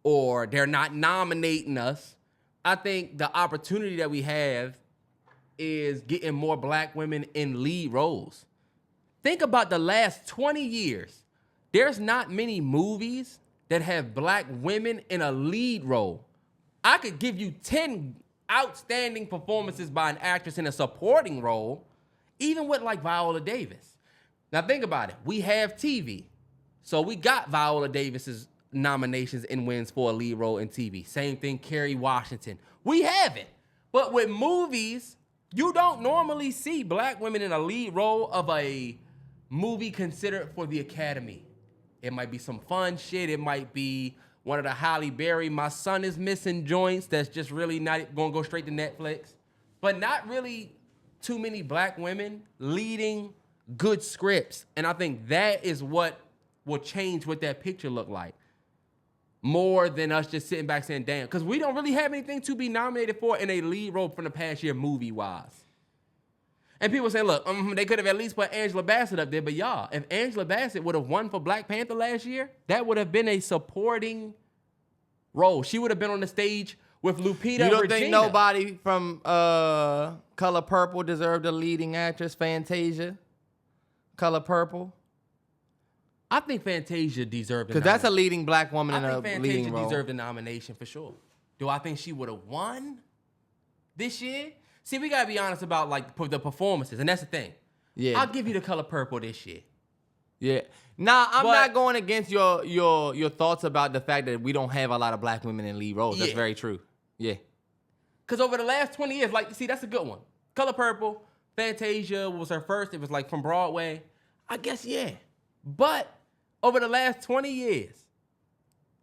Speaker 2: or they're not nominating us. I think the opportunity that we have is getting more black women in lead roles. Think about the last 20 years. There's not many movies that have black women in a lead role. I could give you 10 outstanding performances by an actress in a supporting role, even with like Viola Davis. Now think about it. We have TV. So we got Viola Davis's nominations and wins for a lead role in TV. Same thing, Kerry Washington. We have it. But with movies, you don't normally see black women in a lead role of a movie considered for the Academy. It might be some fun shit. It might be one of the Halle Berry, My Son Is Missing joints that's just really not going to go straight to Netflix. But not really too many black women leading good scripts. And I think that is what will change what that picture look like. More than us just sitting back saying, damn. Because we don't really have anything to be nominated for in a lead role from the past year movie-wise. And people say, look, they could have at least put Angela Bassett up there. But y'all, if Angela Bassett would have won for Black Panther last year, that would have been a supporting role. She would have been on the stage with Lupita.
Speaker 1: You don't think nobody from Color Purple deserved a leading actress? Fantasia? Color Purple?
Speaker 2: I think Fantasia deserved a
Speaker 1: because that's a leading black woman in a leading role. I think Fantasia
Speaker 2: deserved a nomination for sure. Do I think she would have won this year? See, we gotta be honest about like the performances, and that's the thing. Yeah, I'll give you the Color Purple this year.
Speaker 1: Yeah, I'm not going against your thoughts about the fact that we don't have a lot of black women in lead roles. That's very true. Yeah,
Speaker 2: because over the last 20 years, like, see, that's a good one. Color Purple, Fantasia was her first. It was like from Broadway. I guess but over the last 20 years,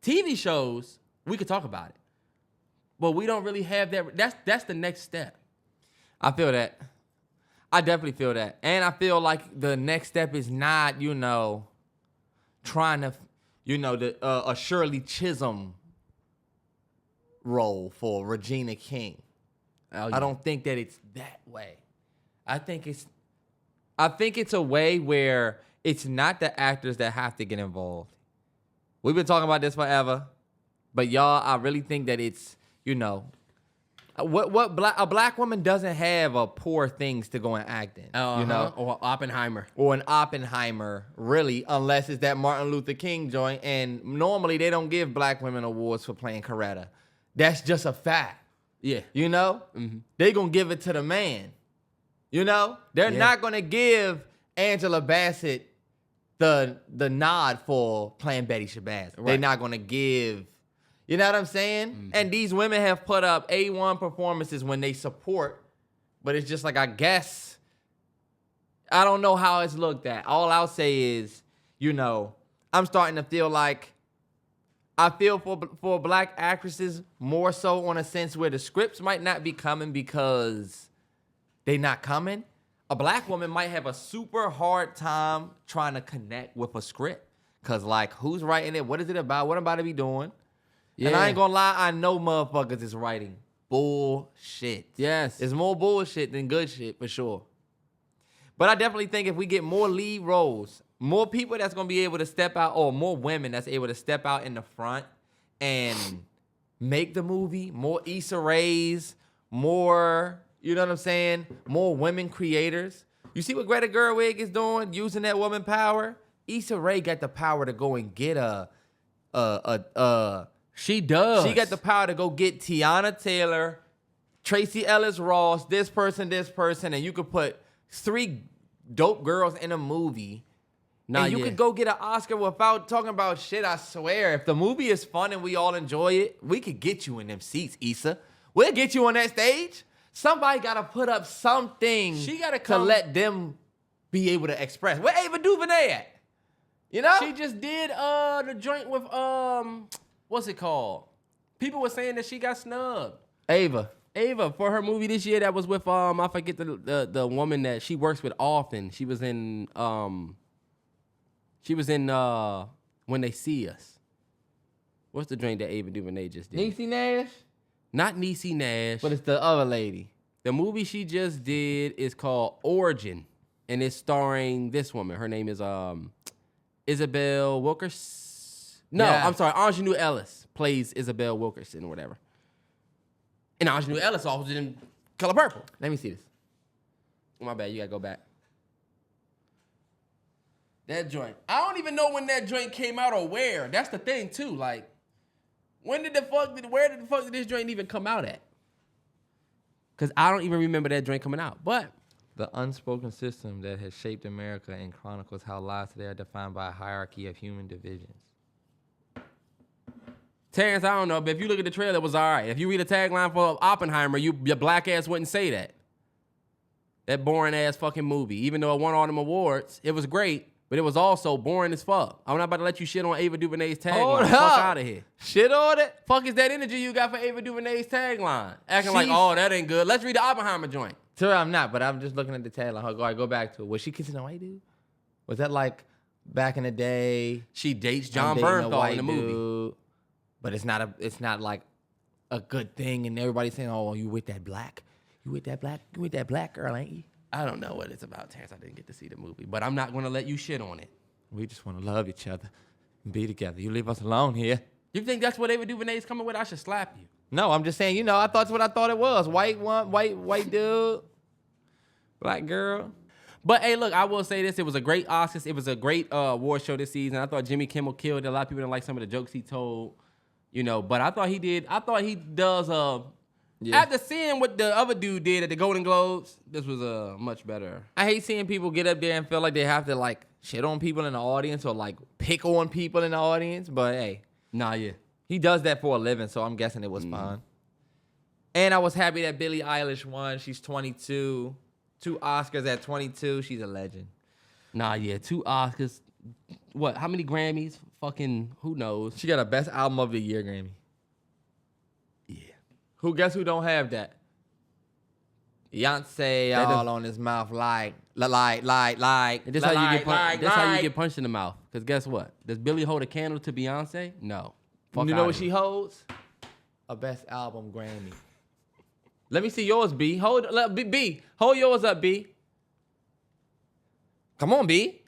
Speaker 2: TV shows we could talk about it, but we don't really have that. That's the next step.
Speaker 1: I feel that. I definitely feel that. And I feel like the next step is not, trying to, a Shirley Chisholm role for Regina King. Oh, yeah. I don't think that it's that way. I think it's a way where it's not the actors that have to get involved. We've been talking about this forever. But y'all, I really think that it's, a black woman doesn't have a poor things to go and act in,
Speaker 2: or Oppenheimer,
Speaker 1: or an Oppenheimer, really, unless it's that Martin Luther King joint. And normally they don't give black women awards for playing Coretta. That's just a fact.
Speaker 2: Yeah,
Speaker 1: they gonna give it to the man. They're not gonna give Angela Bassett the nod for playing Betty Shabazz. Right. They're not gonna give. You know what I'm saying? Mm-hmm. And these women have put up A1 performances when they support, but it's just like, I guess, I don't know how it's looked at. All I'll say is, I'm starting to feel like I feel for black actresses more so on a sense where the scripts might not be coming because they not coming. A black woman might have a super hard time trying to connect with a script because, like, who's writing it? What is it about? What am I about to be doing? Yeah. And I ain't gonna lie, I know motherfuckers is writing bullshit.
Speaker 2: Yes.
Speaker 1: It's more bullshit than good shit, for sure. But I definitely think if we get more lead roles, more people that's gonna be able to step out, or more women that's able to step out in the front and make the movie, more Issa Rae's, more, you know what I'm saying? More women creators. You see what Greta Gerwig is doing, using that woman power? Issa Rae got the power to go and get
Speaker 2: She does.
Speaker 1: She got the power to go get Tiana Taylor, Tracy Ellis Ross, this person, and you could put 3 dope girls in a movie. And you could go get an Oscar without talking about shit, I swear. If the movie is fun and we all enjoy it, we could get you in them seats, Issa. We'll get you on that stage. Somebody got to put up something to let them be able to express. Where Ava DuVernay at? You know?
Speaker 2: She just did the joint with, what's it called? People were saying that she got snubbed.
Speaker 1: Ava,
Speaker 2: for her movie this year that was with, I forget the woman that she works with often. She was in When They See Us. What's the joint that Ava DuVernay just did?
Speaker 1: Niecy Nash?
Speaker 2: Not Niecy Nash.
Speaker 1: But it's the other lady.
Speaker 2: The movie she just did is called Origin, and it's starring this woman. Her name is Isabel Wilkerson. No, yeah. I'm sorry. Ingenue Ellis plays Isabel Wilkerson or whatever. And Ingenue Ellis also did in Color Purple.
Speaker 1: Let me see this.
Speaker 2: My bad. You got to go back. That joint. I don't even know when that joint came out or where. That's the thing, too. Like, where did the fuck did this joint even come out at? Because I don't even remember that joint coming out. But
Speaker 1: the unspoken system that has shaped America and chronicles how lives today are defined by a hierarchy of human divisions.
Speaker 2: Terrance, I don't know, but if you look at the trailer, it was all right. If you read a tagline for Oppenheimer, your black ass wouldn't say that. That boring ass fucking movie. Even though it won all them awards, it was great, but it was also boring as fuck. I'm not about to let you shit on Ava DuVernay's tagline. Fuck out of here.
Speaker 1: Shit on it?
Speaker 2: Fuck is that energy you got for Ava DuVernay's tagline? Acting like, oh, that ain't good. Let's read the Oppenheimer joint.
Speaker 1: Terrell, I'm not, but I'm just looking at the tagline. All right, go back to it. Was she kissing a white dude? Was that like back in the day?
Speaker 2: She dates John Bernthal in the movie.
Speaker 1: Dude, but it's not like a good thing, and everybody's saying, "Oh, you with that black? You with that black girl, ain't you?"
Speaker 2: I don't know what it's about, Terrance. I didn't get to see the movie, but I'm not going to let you shit on it.
Speaker 1: We just want to love each other and be together. You leave us alone here.
Speaker 2: You think that's what Ava DuVernay is coming with? I should slap you.
Speaker 1: No, I'm just saying. I thought that's what I thought it was. White dude, black girl.
Speaker 2: But hey, look, I will say this: it was a great Oscars. It was a great award show this season. I thought Jimmy Kimmel killed it. A lot of people didn't like some of the jokes he told. But I thought he did. I thought he does. After seeing what the other dude did at the Golden Globes, this was much better.
Speaker 1: I hate seeing people get up there and feel like they have to like shit on people in the audience or like pick on people in the audience. But hey, he does that for a living, so I'm guessing it was fine. And I was happy that Billie Eilish won. She's 22, 2 Oscars at 22. She's a legend.
Speaker 2: 2 Oscars. What? How many Grammys? Fucking who knows?
Speaker 1: She got a Best Album of the Year Grammy. Yeah. Guess who don't have that? Beyonce all on his mouth like.
Speaker 2: This how you get punched in the mouth. Because guess what? Does Billie hold a candle to Beyonce? No.
Speaker 1: You know what she holds? A Best Album Grammy. Let me see yours, B. Hold yours up, B. Come on, B.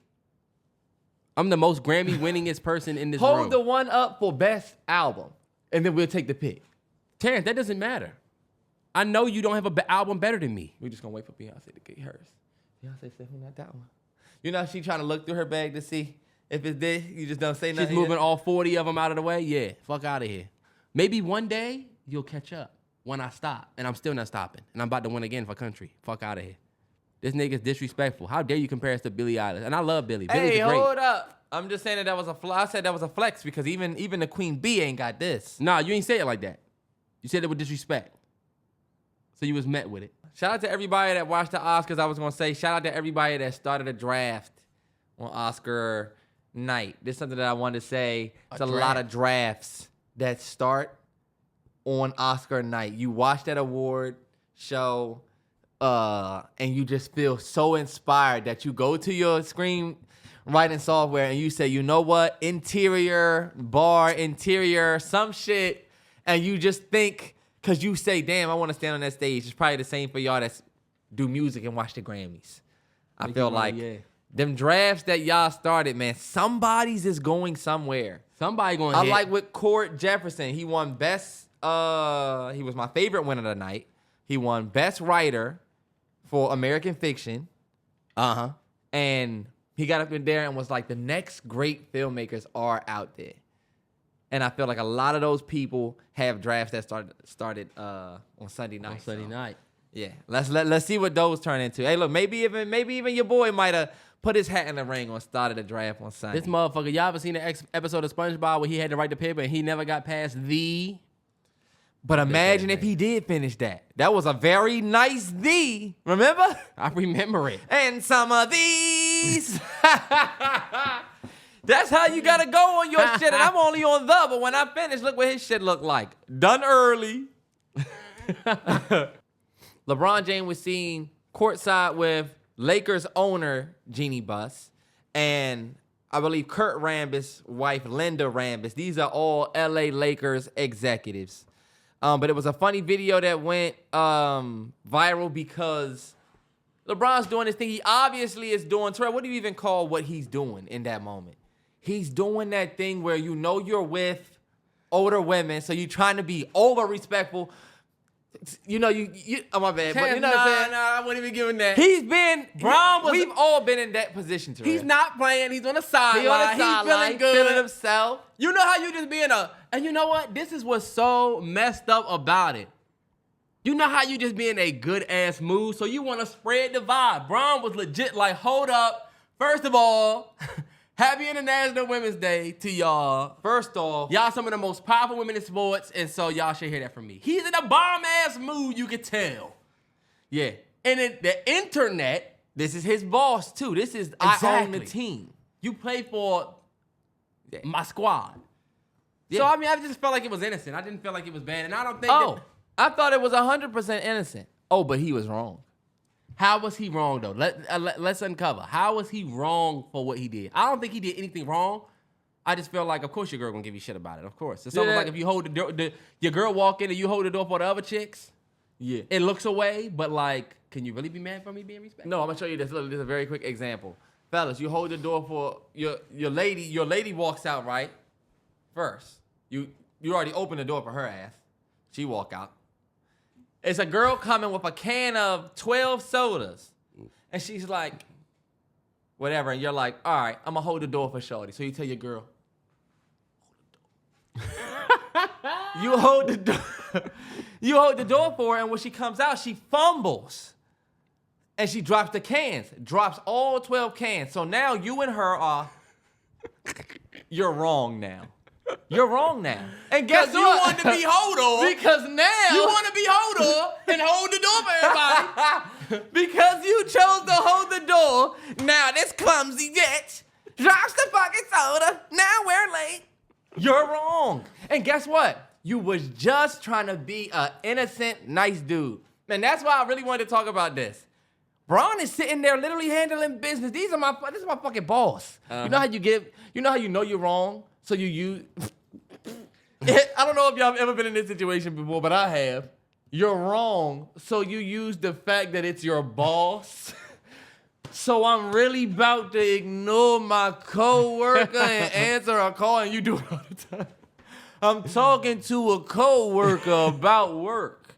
Speaker 2: I'm the most Grammy winningest person in this room.
Speaker 1: Hold the one up for Best Album, and then we'll take the pick.
Speaker 2: Terrance, that doesn't matter. I know you don't have an album better than me.
Speaker 1: We're just going to wait for Beyonce to get hers. Beyonce said, who not that one? She trying to look through her bag to see if it's this. You just don't say nothing.
Speaker 2: She's moving all 40 of them out of the way? Yeah, fuck out of here. Maybe one day you'll catch up when I stop, and I'm still not stopping. And I'm about to win again for country. Fuck out of here. This nigga's disrespectful. How dare you compare us to Billie Eilish? And I love Billie.
Speaker 1: Hey, hold up. I'm just saying that was I said that was a flex because even the Queen Bee ain't got this.
Speaker 2: Nah, you ain't say it like that. You said it with disrespect. So you was met with it.
Speaker 1: Shout out to everybody that watched the Oscars. I was going to say, shout out to everybody that started a draft on Oscar night. This is something that I wanted to say. It's a lot of drafts that start on Oscar night. You watch that award show, and you just feel so inspired that you go to your screenwriting software and you say, you know what? Interior, some shit. And you just think, because you say, damn, I want to stand on that stage. It's probably the same for y'all that do music and watch the Grammys. I feel like them drafts that y'all started, man, somebody's is going somewhere.
Speaker 2: Somebody going
Speaker 1: to hit. Like with Court Jefferson, he won best, he was my favorite winner of the night. He won best writer for American fiction.
Speaker 2: Uh-huh.
Speaker 1: And he got up in there and was like, the next great filmmakers are out there. And I feel like a lot of those people have drafts that started on Sunday night. Yeah, let's see what those turn into. Hey, look, maybe even your boy might have put his hat in the ring on started a draft on Sunday.
Speaker 2: This motherfucker, y'all ever seen the episode of SpongeBob where he had to write the paper and he never got past the?
Speaker 1: But imagine if he did finish that. That was a very nice the. Remember?
Speaker 2: I remember it.
Speaker 1: And some of these. That's how you gotta go on your shit. And I'm only on the, but when I finish, look what his shit looked like. Done early. LeBron James was seen courtside with Lakers owner Jeannie Buss and I believe Kurt Rambis' wife Linda Rambis. These are all LA Lakers executives. But it was a funny video that went viral because LeBron's doing this thing. He obviously is doing, Terrell, what do you even call what he's doing in that moment? He's doing that thing where you know you're with older women, so you're trying to be over respectful. You know, oh my bad, but you know what I'm saying?
Speaker 2: Nah, I wouldn't even give him that.
Speaker 1: We've all been in that position, Terrell.
Speaker 2: He's not playing. He's on the sideline. He's feeling good.
Speaker 1: Feeling himself.
Speaker 2: You know how you just being and you know what? This is what's so messed up about it. You know how you just be in a good ass mood, so you want to spread the vibe. Bron was legit like, hold up. First of all, happy International Women's Day to y'all. First off, y'all some of the most powerful women in sports, and so y'all should hear that from me. He's in a bomb-ass mood, you can tell.
Speaker 1: Yeah.
Speaker 2: And in the internet,
Speaker 1: this is his boss, too. This is,
Speaker 2: exactly.
Speaker 1: I own the team.
Speaker 2: You play for my squad. Yeah. So, I mean, I just felt like it was innocent. I didn't feel like it was bad, and I don't think
Speaker 1: I thought it was 100% innocent. Oh, but he was wrong.
Speaker 2: How was he wrong, though? Let's uncover. How was he wrong for what he did? I don't think he did anything wrong. I just feel like, of course, your girl gonna give you shit about it. Of course. It's almost like if you hold the door, your girl walk in and you hold the door for the other chicks.
Speaker 1: Yeah.
Speaker 2: It looks away, but like, can you really be mad for me being respectful?
Speaker 1: No, I'm gonna show you this. Look, this is a very quick example. Fellas, you hold the door for your lady. Your lady walks out, right? First, you already opened the door for her ass. She walk out. It's a girl coming with a can of 12 sodas. And she's like, whatever. And you're like, all right, I'm going to hold the door for shorty. So you tell your girl, you hold the door. You hold the door for her. And when she comes out, she fumbles. And she drops the cans. Drops all 12 cans. So now you and her are, you're wrong now. You're wrong now. And guess what?
Speaker 2: You want to be holder.
Speaker 1: Because now
Speaker 2: you want to be holder and hold the door for everybody.
Speaker 1: Because you chose to hold the door. Now this clumsy bitch drops the fucking soda. Now we're late. You're wrong. And guess what? You was just trying to be an innocent, nice dude. And that's why I really wanted to talk about this. Bron is sitting there literally handling business. This is my fucking boss. Uh-huh. You know how you know you're wrong? So you use, I don't know if y'all have ever been in this situation before, but I have. You're wrong, so you use the fact that it's your boss. So I'm really about to ignore my coworker and answer a call, and you do it all the time. I'm talking to a coworker about work.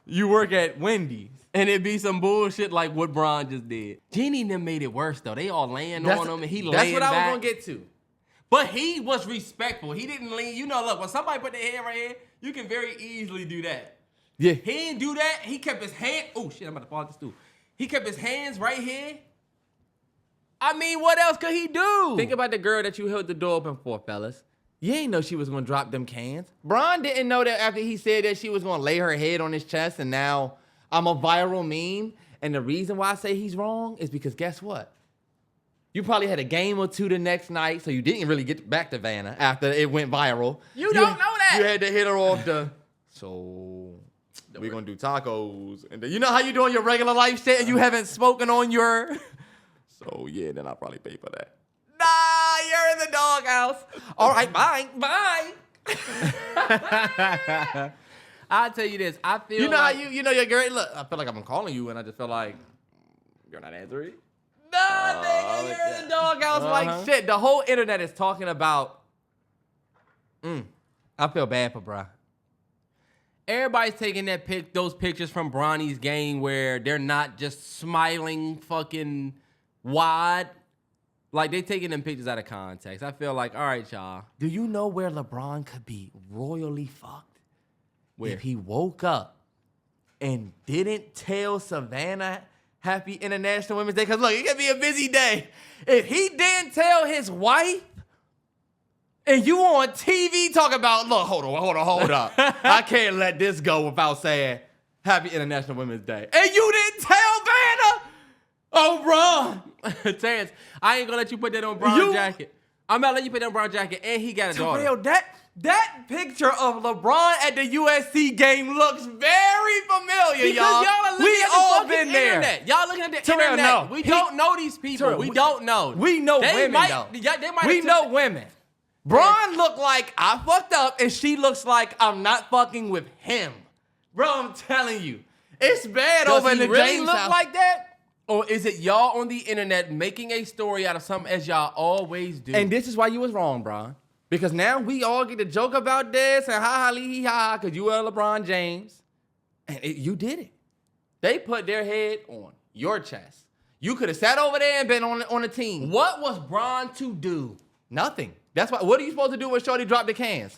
Speaker 1: You work at Wendy's.
Speaker 2: And it be some bullshit like what Bron just did. Jeannie and them made it worse, though. They all laying on him, and he laying back.
Speaker 1: That's what I was going to get to.
Speaker 2: But he was respectful. He didn't lean. You know, look, when somebody put their hand right here, you can very easily do that.
Speaker 1: Yeah.
Speaker 2: He didn't do that. He kept his hand. Oh, shit, I'm about to fall off this stool. He kept his hands right here. I mean, what else could he do?
Speaker 1: Think about the girl that you held the door open for, fellas. You ain't know she was going to drop them cans. Bron didn't know that after he said that she was going to lay her head on his chest, and now I'm a viral meme. And the reason why I say he's wrong is because guess what? You probably had a game or two the next night, so you didn't really get back to Vanna after it went viral.
Speaker 2: You don't know that.
Speaker 1: You had to hit her off so we're going to do tacos. And then, you know how you doing your regular life shit and you haven't spoken on your... So, yeah, then I'll probably pay for that. Nah, you're in the doghouse. All right, bye.
Speaker 2: I'll tell you this. I feel
Speaker 1: you know like... You know your girl... Look, I feel like I'm calling you, and I just feel like you're not answering. nigga, you're in the doghouse like shit. The whole internet is talking about. I feel bad for Bron.
Speaker 2: Everybody's taking those pictures from Bronny's game where they're not just smiling fucking wide. Like, they taking them pictures out of context. I feel like, all right, y'all.
Speaker 1: Do you know where LeBron could be royally fucked?
Speaker 2: Where?
Speaker 1: If he woke up and didn't tell Savannah Happy International Women's Day. Because, look, it could be a busy day. If he didn't tell his wife, and you on TV talking about, look, hold up. I can't let this go without saying Happy International Women's Day. And you didn't tell Vanna? Oh, Bron.
Speaker 2: Terrance, I ain't gonna let you put that on Bron's jacket. I'm not letting you put that on Bron's jacket, and he got a daughter.
Speaker 1: Terrell, that picture of LeBron at the USC game looks very familiar,
Speaker 2: because
Speaker 1: y'all.
Speaker 2: Y'all are looking
Speaker 1: We
Speaker 2: at the
Speaker 1: all
Speaker 2: fucking
Speaker 1: been there.
Speaker 2: internet. Y'all looking at the
Speaker 1: Terrell,
Speaker 2: internet.
Speaker 1: no.
Speaker 2: We don't know these people.
Speaker 1: Terrell,
Speaker 2: we don't know.
Speaker 1: We know women, though. We know women. Bron look like I fucked up, and she looks like I'm not fucking with him. Bro, I'm telling you. It's bad over in the
Speaker 2: really
Speaker 1: James
Speaker 2: look
Speaker 1: house.
Speaker 2: like that? Or is it y'all on the internet making a story out of something as y'all always do?
Speaker 1: And this is why you was wrong, Bron. Because now we all get to joke about this and ha ha lee ha because you are LeBron James. And you did it. They put their head on your chest. You could have sat over there and been on the team.
Speaker 2: What was Bron to do?
Speaker 1: Nothing. That's why. What are you supposed to do when Shorty dropped the cans?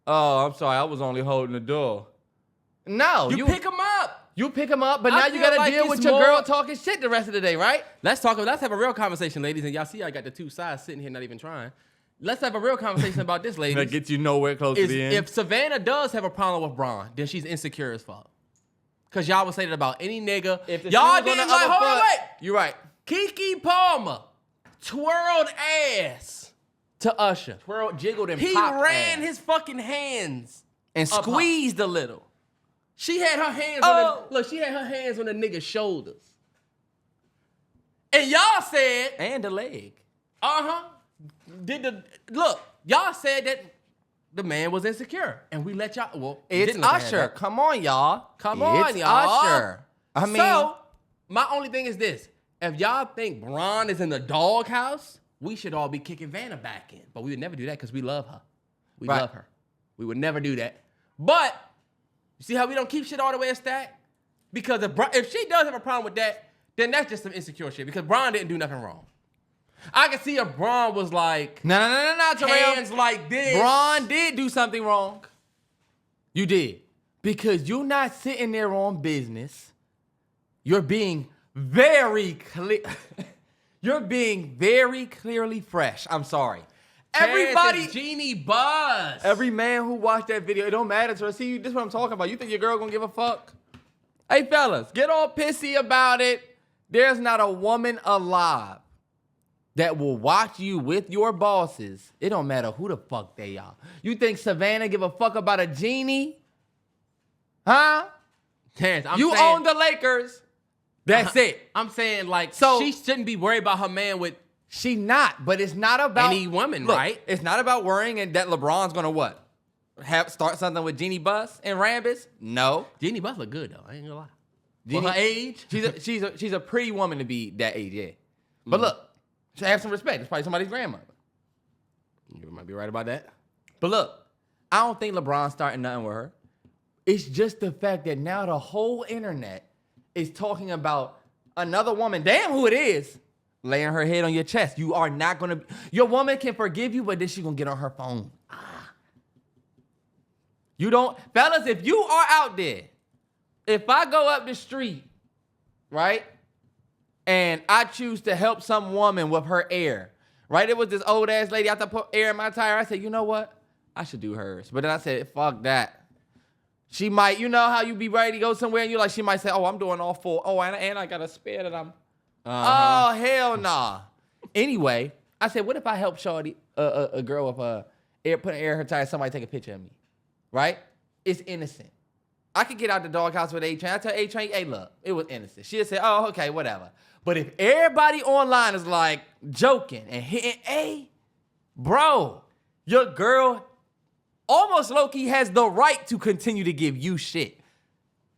Speaker 1: Oh, I'm sorry. I was only holding the door. No.
Speaker 2: You pick him up.
Speaker 1: You pick him up, but
Speaker 2: I
Speaker 1: now you
Speaker 2: feel
Speaker 1: got to
Speaker 2: like
Speaker 1: deal
Speaker 2: it's
Speaker 1: with your
Speaker 2: more-
Speaker 1: girl talking shit the rest of the day, right?
Speaker 2: Let's have a real conversation, ladies. And y'all see I got the two sides sitting here not even trying. Let's have a real conversation about this, ladies.
Speaker 1: That gets you nowhere close to the end.
Speaker 2: If Savannah does have a problem with Bron, then she's insecure as fuck. Because y'all would say that about any nigga.
Speaker 1: If
Speaker 2: Y'all didn't like, hold on, wait.
Speaker 1: You're right.
Speaker 2: Keke Palmer twirled ass.
Speaker 1: To Usher. Jiggled and
Speaker 2: He
Speaker 1: popped
Speaker 2: ran
Speaker 1: ass.
Speaker 2: his fucking hands.
Speaker 1: And
Speaker 2: up
Speaker 1: squeezed a little.
Speaker 2: She had her hands on she had her hands on the nigga's shoulders. And y'all said,
Speaker 1: And the leg.
Speaker 2: look, y'all said that the man was insecure. And we let y'all,
Speaker 1: It's Usher. Come on, y'all.
Speaker 2: Come on,
Speaker 1: It's
Speaker 2: y'all.
Speaker 1: Usher. I mean,
Speaker 2: so, my only thing is this. If y'all think Bron is in the doghouse, we should all be kicking Vanna back in. But we would never do that because we love her. We love her. We would never do that. But, you see how we don't keep shit all the way a stack? Because if she does have a problem with that, then that's just some insecure shit. Because Bron didn't do nothing wrong. I can see if Bron was like,
Speaker 1: no, Terrell.
Speaker 2: hands like this.
Speaker 1: Bron did do something wrong. You did. Because you're not sitting there on business. You're being very clear. You're being very clearly fresh. I'm sorry.
Speaker 2: Everybody, Genie Buzz.
Speaker 1: Every man who watched that video, it don't matter to us. See, this is what I'm talking about. You think your girl gonna give a fuck? Hey, fellas, get all pissy about it. There's not a woman alive that will watch you with your bosses. It don't matter who the fuck they are. You think Savannah give a fuck about a genie? Huh?
Speaker 2: Terrance,
Speaker 1: You own the Lakers. That's it.
Speaker 2: I'm saying, like,
Speaker 1: So-
Speaker 2: she shouldn't be worried about her man with
Speaker 1: She not, but it's not about
Speaker 2: any woman,
Speaker 1: look,
Speaker 2: right?
Speaker 1: It's not about worrying and that LeBron's gonna what? Start something with Jeannie Buss and Rambis? No.
Speaker 2: Genie Buzz look good, though. I ain't gonna lie.
Speaker 1: Jeannie,
Speaker 2: For her age?
Speaker 1: she's a pretty woman to be that age, yeah. But look, she have some respect. It's probably somebody's grandmother.
Speaker 2: You might be right about that.
Speaker 1: But look, I don't think LeBron's starting nothing with her. It's just the fact that now the whole internet is talking about another woman, damn who it is, laying her head on your chest. You are not gonna, your woman can forgive you, but then she gonna get on her phone. You don't, fellas, if you are out there, if I go up the street, right, and I choose to help some woman with her air, right? It was this old ass lady out there put air in my tire. I said, you know what? I should do hers. But then I said, fuck that. She might, you know how you be ready to go somewhere and you like, she might say, oh, I'm doing all four. Oh, and I got a spare that I'm, oh, hell nah. Anyway, I said, what if I help Shorty, a girl with put an air in her tire, somebody take a picture of me, right? It's innocent. I could get out the doghouse with A-Train. I tell A-Train, hey, look, it was innocent. She'd say, oh, okay, whatever. But if everybody online is like joking and hitting, hey, bro, your girl almost low-key has the right to continue to give you shit.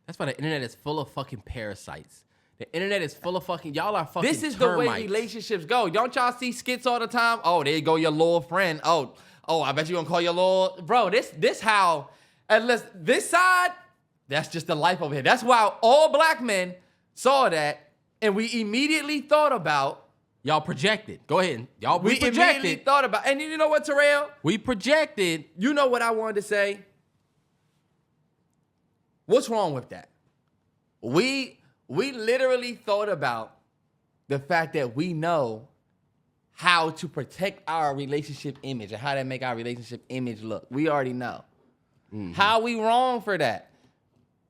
Speaker 2: That's why the internet is full of fucking parasites. The internet is full of fucking, y'all are fucking
Speaker 1: This is
Speaker 2: termites.
Speaker 1: the way relationships go. Don't y'all see skits all the time? Oh, there you go, your little friend. Oh, I bet you gonna call your little bro. This how, unless this side, that's just the life over here. That's why all black men saw that, and we immediately thought about.
Speaker 2: Y'all projected. Go ahead.
Speaker 1: We immediately thought about, and you know what, Terrell?
Speaker 2: We projected.
Speaker 1: You know what I wanted to say? What's wrong with that? We literally thought about the fact that we know how to protect our relationship image and how to make our relationship image look. We already know. Mm-hmm. How we wrong for that?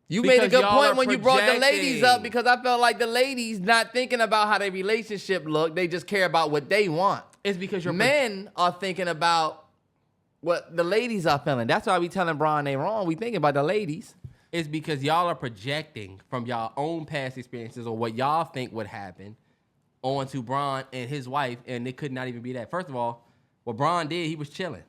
Speaker 1: You made a good point when you brought the ladies up, because I felt like the ladies not thinking about how their relationship look. They just care about what they want.
Speaker 2: It's because
Speaker 1: men are thinking about what the ladies are feeling. That's why we telling Bron they wrong. We thinking about the ladies.
Speaker 2: It's because y'all are projecting from y'all own past experiences or what y'all think would happen onto Bron and his wife, and it could not even be that. First of all, what Bron did, he was chilling.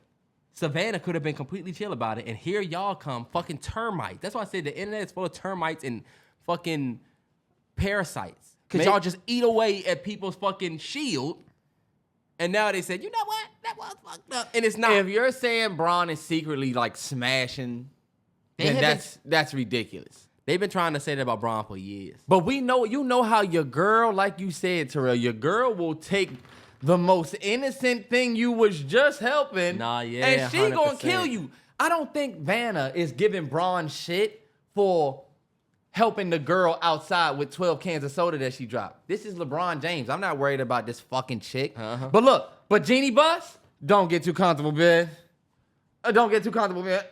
Speaker 2: Savannah could have been completely chill about it, and here y'all come, fucking termites. That's why I said the internet is full of termites and fucking parasites. Because y'all just eat away at people's fucking shield, and now they said, you know what? That was fucked up. And it's not.
Speaker 1: If you're saying Bron is secretly like smashing, then that's ridiculous.
Speaker 2: They've been trying to say that about Bron for years.
Speaker 1: But we know, you know how your girl, like you said, Terrell, your girl will take the most innocent thing you was just helping, and she 100%. Gonna kill you. I don't think Vanna is giving Bron shit for helping the girl outside with 12 cans of soda that she dropped. This is LeBron James. I'm not worried about this fucking chick. But look, Jeannie Buss, don't get too comfortable, man. Don't get too comfortable, man.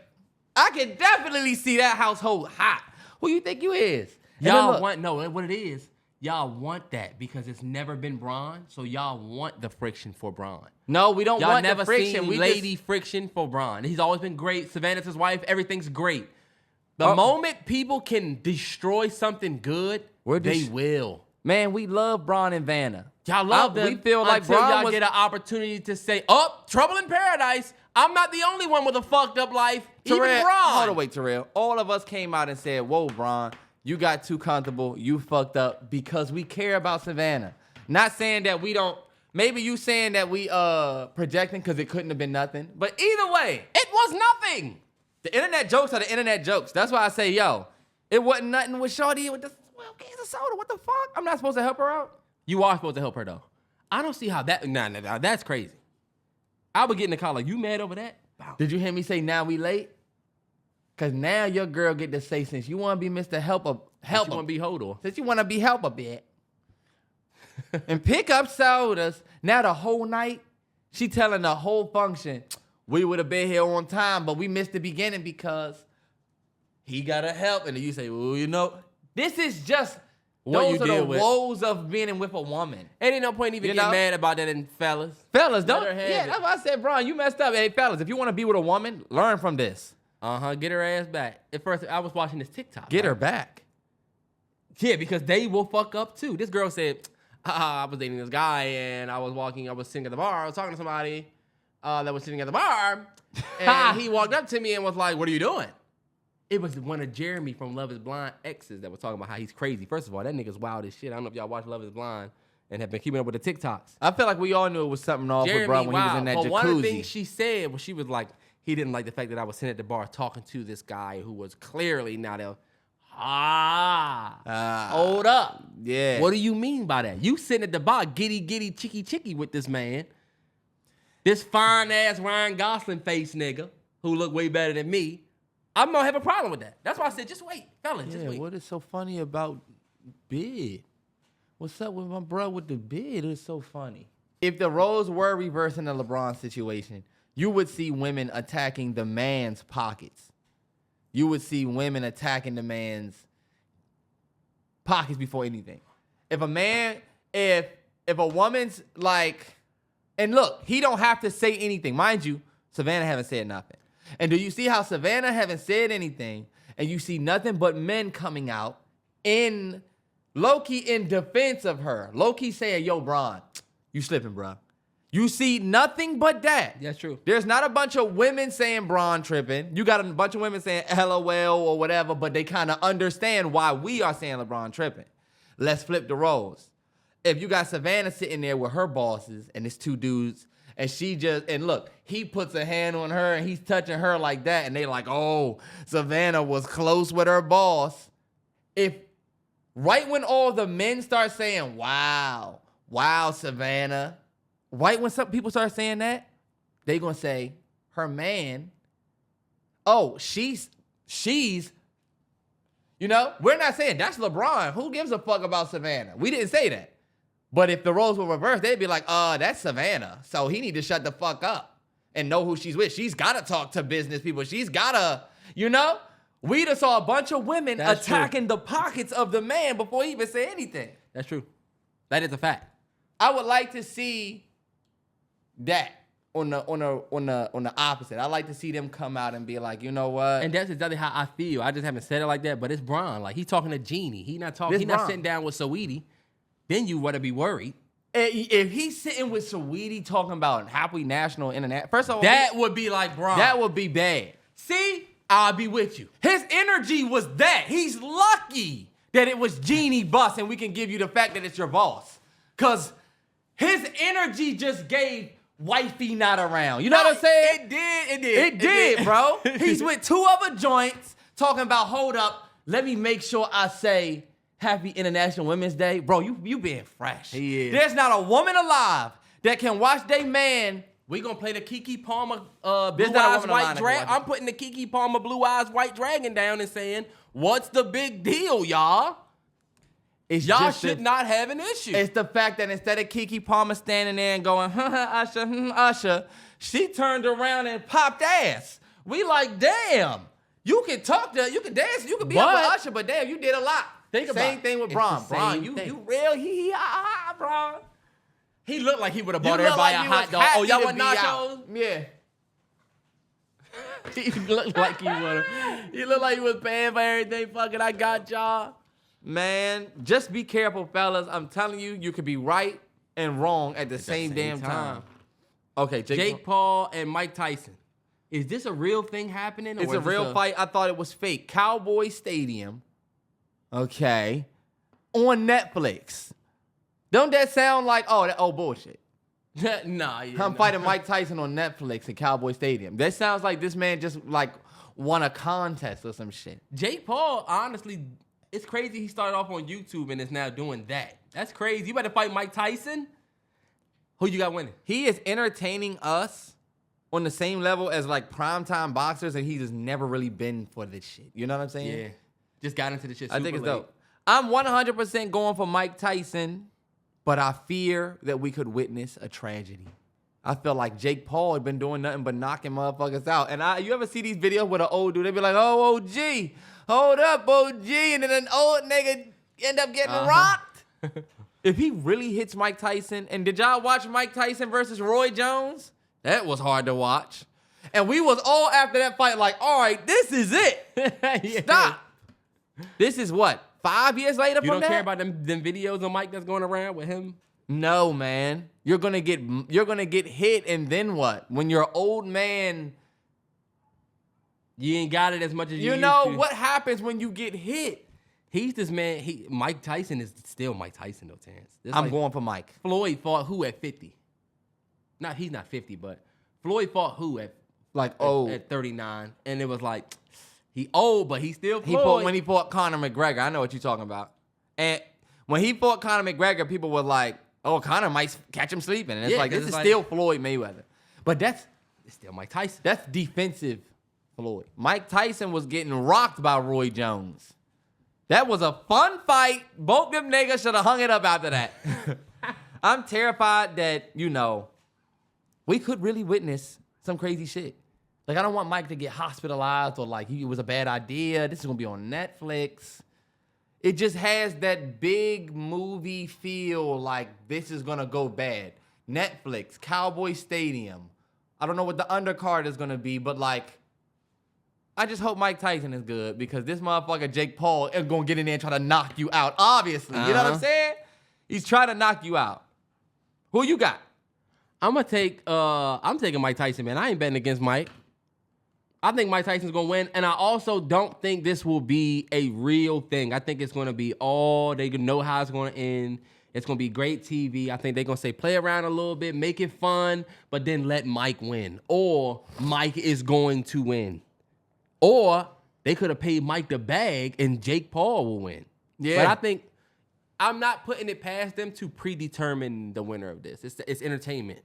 Speaker 1: I can definitely see that household hot. Who you think you is?
Speaker 2: Y'all want, no, what it is, y'all want that because it's never been Bron, so y'all want the friction for Bron.
Speaker 1: No, we don't want the friction.
Speaker 2: Y'all never seen lady friction for Bron. He's always been great. Savannah's his wife. Everything's great. The moment people can destroy something good, they will.
Speaker 1: Man, we love Bron and Vanna.
Speaker 2: Y'all love them.
Speaker 1: We feel like
Speaker 2: until
Speaker 1: Bron
Speaker 2: y'all get an opportunity to say, trouble in paradise. I'm not the only one with a fucked up life.
Speaker 1: Terrell,
Speaker 2: even Bron.
Speaker 1: Hold on, wait, Terrell. All of us came out and said, whoa, Bron, you got too comfortable. You fucked up because we care about Savannah. Not saying that we don't. Maybe you saying that we projecting because it couldn't have been nothing. But either way,
Speaker 2: it was nothing.
Speaker 1: The internet jokes are the internet jokes. That's why I say, yo, it wasn't nothing with Shorty with the 12 cans of soda. What the fuck? I'm not supposed to help her out?
Speaker 2: You are supposed to help her, though. I don't see how that... Nah, that's crazy. I would get in the car like, you mad over that? Bow.
Speaker 1: Did you hear me say, now we late? Because now your girl get to say, since you want to be Mr. Helper,
Speaker 2: help. You want to be Hodor.
Speaker 1: Since you want to be help a bit. And pick up sodas. Now the whole night, she telling the whole function, we would have been here on time, but we missed the beginning because he got to help. And then you say, well, you know, this is just... Those are the woes of being with a woman.
Speaker 2: Ain't no point even getting mad about that in fellas.
Speaker 1: Fellas, don't. Yeah, that's why I said, Bron, you messed up. Hey, fellas, if you want to be with a woman, learn from this.
Speaker 2: Get her ass back. At first, I was watching this TikTok.
Speaker 1: Get her back.
Speaker 2: Yeah, because they will fuck up too. This girl said, I was dating this guy and I was sitting at the bar. I was talking to somebody that was sitting at the bar. And he walked up to me and was like, what are you doing? It was one of Jeremy from Love is Blind exes that was talking about how he's crazy. First of all, that nigga's wild as shit. I don't know if y'all watch Love is Blind and have been keeping up with the TikToks.
Speaker 1: I feel like we all knew it was something off with Bron when he was in that jacuzzi.
Speaker 2: One of the things she said was she was like, he didn't like the fact that I was sitting at the bar talking to this guy who was clearly not hold up.
Speaker 1: Yeah.
Speaker 2: What do you mean by that? You sitting at the bar, giddy, chicky with this man. This fine-ass Ryan Gosling face nigga who look way better than me. I'm gonna have a problem with that. That's why I said, just wait, fellas, just wait.
Speaker 1: What is so funny about bid? What's up with my bro with the bid? It's so funny. If the roles were reversed in the LeBron situation, you would see women attacking the man's pockets. You would see women attacking the man's pockets before anything. If a woman's like, and look, he don't have to say anything. Mind you, Savannah haven't said nothing. And do you see how Savannah haven't said anything and you see nothing but men coming out in low-key in defense of her? Low-key saying, yo, Bron, you slipping, bro. You see nothing but that.
Speaker 2: That's true.
Speaker 1: There's not a bunch of women saying Bron tripping. You got a bunch of women saying LOL or whatever, but they kind of understand why we are saying LeBron tripping. Let's flip the roles. If you got Savannah sitting there with her bosses and it's two dudes, and look, he puts a hand on her and he's touching her like that, and they like, oh, Savannah was close with her boss. If right when all the men start saying, wow, Savannah, right when some people start saying that, they gonna say, her man, oh, she's, you know, we're not saying that's LeBron. Who gives a fuck about Savannah? We didn't say that. But if the roles were reversed, they'd be like, that's Savannah. So he need to shut the fuck up and know who she's with. She's got to talk to business people. She's got to, you know? We just saw a bunch of women attacking the pockets of the man before he even said anything.
Speaker 2: That's true. That is a fact.
Speaker 1: I would like to see that on the opposite. I like to see them come out and be like, you know what?
Speaker 2: And that's exactly how I feel. I just haven't said it like that, but it's Bron. Like, he's talking to Jeannie. He's not sitting down with Saweetie. Then you want to be worried.
Speaker 1: If he's sitting with Saweetie talking about happy national internet, first of all,
Speaker 2: that would be like Bron.
Speaker 1: That would be bad.
Speaker 2: See, I'll be with you.
Speaker 1: His energy was that. He's lucky that it was Jeannie Buss and we can give you the fact that it's your boss. Because his energy just gave wifey not around. You know what I'm saying? It did, bro. He's with two other joints talking about, hold up, let me make sure I say Happy International Women's Day. Bro, you being fresh.
Speaker 2: He is.
Speaker 1: There's not a woman alive that can watch their man.
Speaker 2: We gonna play the Keke Palmer Blue Eyes White Dragon. I'm putting the Keke Palmer Blue Eyes White Dragon down and saying, what's the big deal, y'all? Y'all should not have an issue.
Speaker 1: It's the fact that instead of Keke Palmer standing there and going, Usher, Usher, she turned around and popped ass. We like, damn, you can talk to, you can dance, you can be up with Usher, but damn, you did a lot. Same thing with Bron. Bron, you real, Bron.
Speaker 2: He looked like he would have bought everybody a hot dog. Oh, y'all want nachos?
Speaker 1: Yeah.
Speaker 2: He looked like he would have. He looked like he was paying for everything. Fucking, I got y'all.
Speaker 1: Man, just be careful, fellas. I'm telling you, you could be right and wrong at the same damn time. Okay,
Speaker 2: Jake Paul and Mike Tyson. Is this a real thing happening?
Speaker 1: It's a real fight. I thought it was fake. Cowboy Stadium. Okay. On Netflix. Don't that sound like, bullshit?
Speaker 2: Nah,
Speaker 1: I'm fighting Mike Tyson on Netflix at Cowboy Stadium. That sounds like this man just like won a contest or some shit.
Speaker 2: Jake Paul, honestly, it's crazy he started off on YouTube and is now doing that. That's crazy. You better fight Mike Tyson? Who you got winning?
Speaker 1: He is entertaining us on the same level as like primetime boxers, and he just never really been for this shit. You know what I'm saying?
Speaker 2: Yeah. Just got into the shit super
Speaker 1: I think it's
Speaker 2: late.
Speaker 1: dope. I'm 100% going for Mike Tyson, but I fear that we could witness a tragedy. I feel like Jake Paul had been doing nothing but knocking motherfuckers out. And you ever see these videos with an old dude? They be like, oh, OG, hold up, OG. And then an old nigga end up getting rocked. If he really hits Mike Tyson, and did y'all watch Mike Tyson versus Roy Jones? That was hard to watch. And we was all after that fight like, all right, this is it. Yeah. Stop. This is what? 5 years later from that?
Speaker 2: You don't care about them videos of Mike that's going around with him?
Speaker 1: No, man. You're gonna get hit, and then what? When you're old man,
Speaker 2: you ain't got it as much as you used
Speaker 1: know
Speaker 2: to.
Speaker 1: What happens when you get hit?
Speaker 2: He's this man. Mike Tyson is still Mike Tyson though, Terrance.
Speaker 1: I'm going for Mike.
Speaker 2: Floyd fought who at 50? He's not 50, but Floyd fought who at at 39, and it was like. He old, but he still Floyd.
Speaker 1: When he fought Conor McGregor. I know what you're talking about. And when he fought Conor McGregor, people were like, oh, Conor might catch him sleeping. And it's like, this is still Floyd Mayweather. But it's
Speaker 2: still Mike Tyson.
Speaker 1: That's defensive Floyd. Mike Tyson was getting rocked by Roy Jones. That was a fun fight. Both them niggas should have hung it up after that. I'm terrified that, we could really witness some crazy shit. Like, I don't want Mike to get hospitalized or like it was a bad idea. This is going to be on Netflix. It just has that big movie feel like this is going to go bad. Netflix, Cowboy Stadium. I don't know what the undercard is going to be, but like, I just hope Mike Tyson is good because this motherfucker Jake Paul is going to get in there and try to knock you out, obviously. You know what I'm saying? He's trying to knock you out. Who you got?
Speaker 2: I'm taking Mike Tyson, man. I ain't betting against Mike. I think Mike Tyson's going to win, and I also don't think this will be a real thing. I think it's going to be they know how it's going to end. It's going to be great TV. I think they're going to say play around a little bit, make it fun, but then let Mike win. Or Mike is going to win. Or they could have paid Mike the bag and Jake Paul will win. Yeah. But I think I'm not putting it past them to predetermine the winner of this. It's entertainment.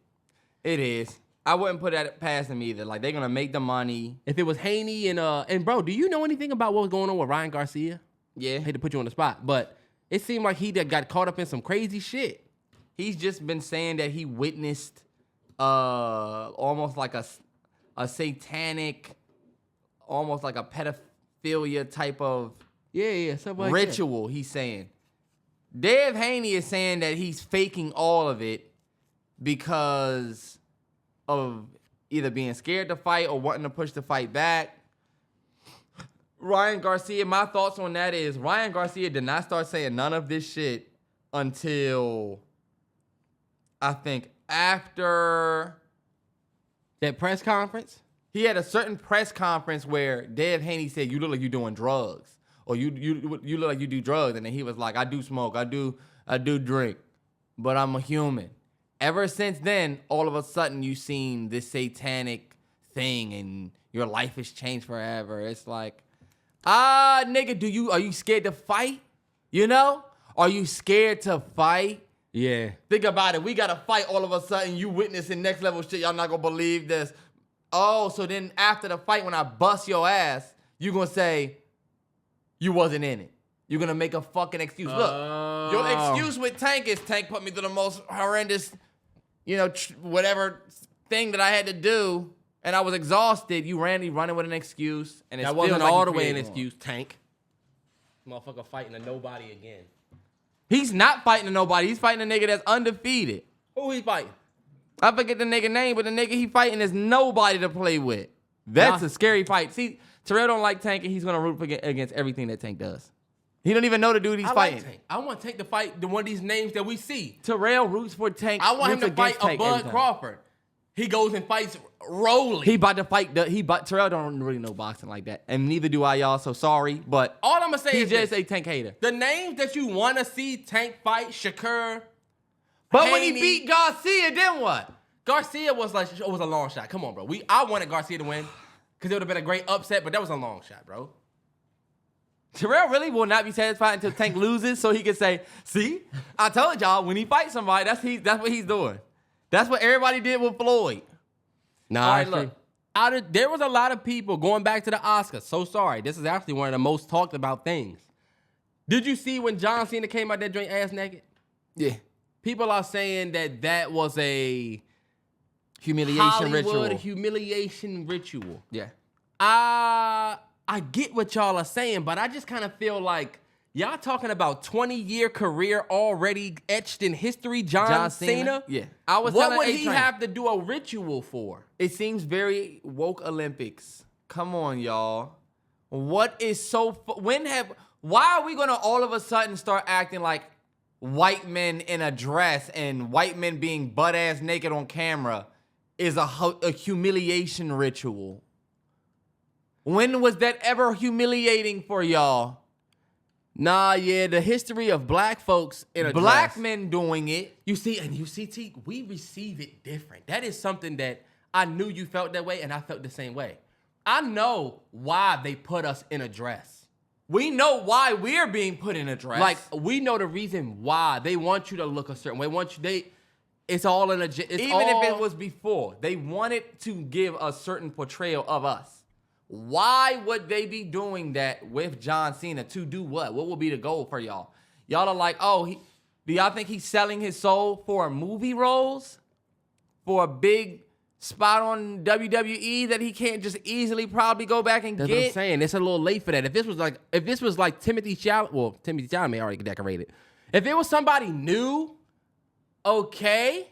Speaker 1: It is. I wouldn't put that past them either. Like, they're going to make the money.
Speaker 2: If it was Haney and bro, do you know anything about what was going on with Ryan Garcia?
Speaker 1: Yeah.
Speaker 2: I hate to put you on the spot, but it seemed like he got caught up in some crazy shit.
Speaker 1: He's just been saying that he witnessed almost like a satanic, almost like a pedophilia type of
Speaker 2: something like
Speaker 1: ritual, he's saying. Dave Haney is saying that he's faking all of it because of either being scared to fight or wanting to push the fight back. Ryan Garcia, my thoughts on that is Ryan Garcia did not start saying none of this shit until I think after
Speaker 2: that press conference.
Speaker 1: He had a certain press conference where Dave Haney said, "You look like you're doing drugs," or "You look like you do drugs," and then he was like, "I do smoke, I do drink, but I'm a human." Ever since then, all of a sudden you seen this satanic thing, and your life has changed forever. It's like, nigga, are you scared to fight? You know? Are you scared to fight?
Speaker 2: Yeah.
Speaker 1: Think about it. We got to fight all of a sudden. You witnessing next level shit. Y'all not going to believe this. Oh, so then after the fight, when I bust your ass, you going to say you wasn't in it. You're going to make a fucking excuse. Look, your excuse with Tank is Tank put me through the most horrendous, whatever thing that I had to do, and I was exhausted. You running with an excuse. And
Speaker 2: that wasn't all the way an excuse, Tank. Motherfucker fighting a nobody again.
Speaker 1: He's not fighting a nobody. He's fighting a nigga that's undefeated.
Speaker 2: Who he fighting?
Speaker 1: I forget the nigga name, but the nigga he fighting is nobody to play with. That's a scary fight. See, Terrell don't like Tank, and he's going to root against everything that Tank does. He don't even know the dude he's fighting.
Speaker 2: Like Tank. I want Tank to fight one of these names that we see.
Speaker 1: Terrell roots for Tank.
Speaker 2: I want him to fight a Bud Crawford. He goes and fights Rolly.
Speaker 1: He about to fight. Terrell don't really know boxing like that, and neither do I, y'all. So sorry, but
Speaker 2: all I'm gonna say is
Speaker 1: just a Tank hater.
Speaker 2: The names that you want to see Tank fight, Shakur.
Speaker 1: But Haney, when he beat Garcia, then what?
Speaker 2: Garcia was a long shot. Come on, bro. I wanted Garcia to win because it would have been a great upset, but that was a long shot, bro.
Speaker 1: Terrell really will not be satisfied until Tank loses, so he can say, "See, I told y'all when he fights somebody, that's what he's doing. That's what everybody did with Floyd."
Speaker 2: Nah, all right, look. There was a lot of people going back to the Oscars. So sorry. This is actually one of the most talked about things. Did you see when John Cena came out that joint ass naked?
Speaker 1: Yeah.
Speaker 2: People are saying that was a humiliation ritual.
Speaker 1: Yeah.
Speaker 2: I get what y'all are saying, but I just kind of feel like y'all talking about 20-year career already etched in history, John Cena?
Speaker 1: Yeah.
Speaker 2: What would he have to do a ritual for?
Speaker 1: It seems very woke Olympics. Come on, y'all. What is so... Why are we going to all of a sudden start acting like white men in a dress and white men being butt-ass naked on camera is a humiliation ritual? When was that ever humiliating for y'all?
Speaker 2: Nah, yeah, the history of black folks in a
Speaker 1: black
Speaker 2: dress.
Speaker 1: Men doing it.
Speaker 2: You see, T, we receive it different. That is something that I knew you felt that way, and I felt the same way. I know why they put us in a dress.
Speaker 1: We know why we're being put in a dress.
Speaker 2: Like, we know the reason why. They want you to look a certain way. It's all in a... Even
Speaker 1: if it was before, they wanted to give a certain portrayal of us. Why would they be doing that with John Cena? To do what? What will be the goal for y'all? Y'all are like, do y'all think he's selling his soul for movie roles? For a big spot on WWE that he can't just easily probably go back and
Speaker 2: get? That's what I'm saying. It's a little late for that. If this was like Timothy Chalamet, Timothy Chalamet already decorated. If it was somebody new, okay.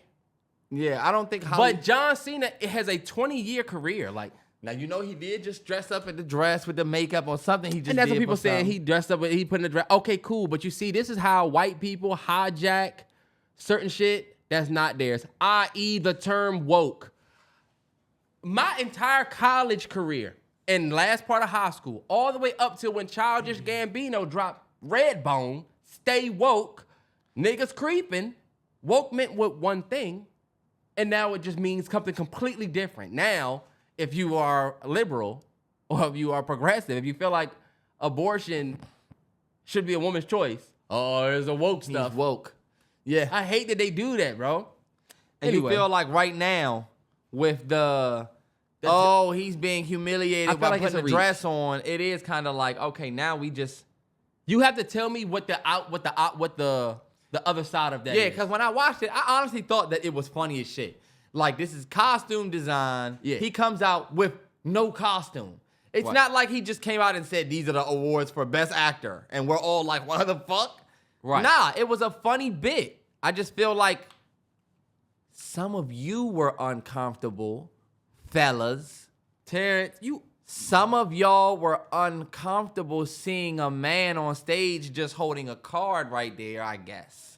Speaker 1: Yeah, I don't think
Speaker 2: But John Cena, it has a 20-year career. Like,
Speaker 1: now, he did just dress up in the dress with the makeup or something.
Speaker 2: And that's what people saying. He dressed up, he put in the dress. Okay, cool. But you see, this is how white people hijack certain shit that's not theirs, i.e. the term woke. My entire college career, in last part of high school, all the way up till when Childish Gambino dropped Redbone, Stay Woke, niggas creeping. Woke meant one thing, and now it just means something completely different. Now, if you are liberal or if you are progressive, if you feel like abortion should be a woman's choice, oh, there's a woke stuff.
Speaker 1: He's woke. Yeah.
Speaker 2: I hate that they do that, bro.
Speaker 1: And
Speaker 2: Anyway.
Speaker 1: you feel like right now with he's being humiliated by
Speaker 2: like it's
Speaker 1: putting
Speaker 2: a
Speaker 1: a dress on. It is kind of like, okay, now we just.
Speaker 2: You have to tell me what the other side of that is.
Speaker 1: Yeah, because when I watched it, I honestly thought that it was funny as shit. Like, this is costume design.
Speaker 2: Yeah.
Speaker 1: He comes out with no costume. It's
Speaker 2: Right.
Speaker 1: not like he just came out and said, these are the awards for best actor. And we're all like, what the fuck?
Speaker 2: Right.
Speaker 1: Nah, it was a funny bit. I just feel like some of you were uncomfortable, fellas.
Speaker 2: Terrance,
Speaker 1: Some of y'all were uncomfortable seeing a man on stage just holding a card right there, I guess.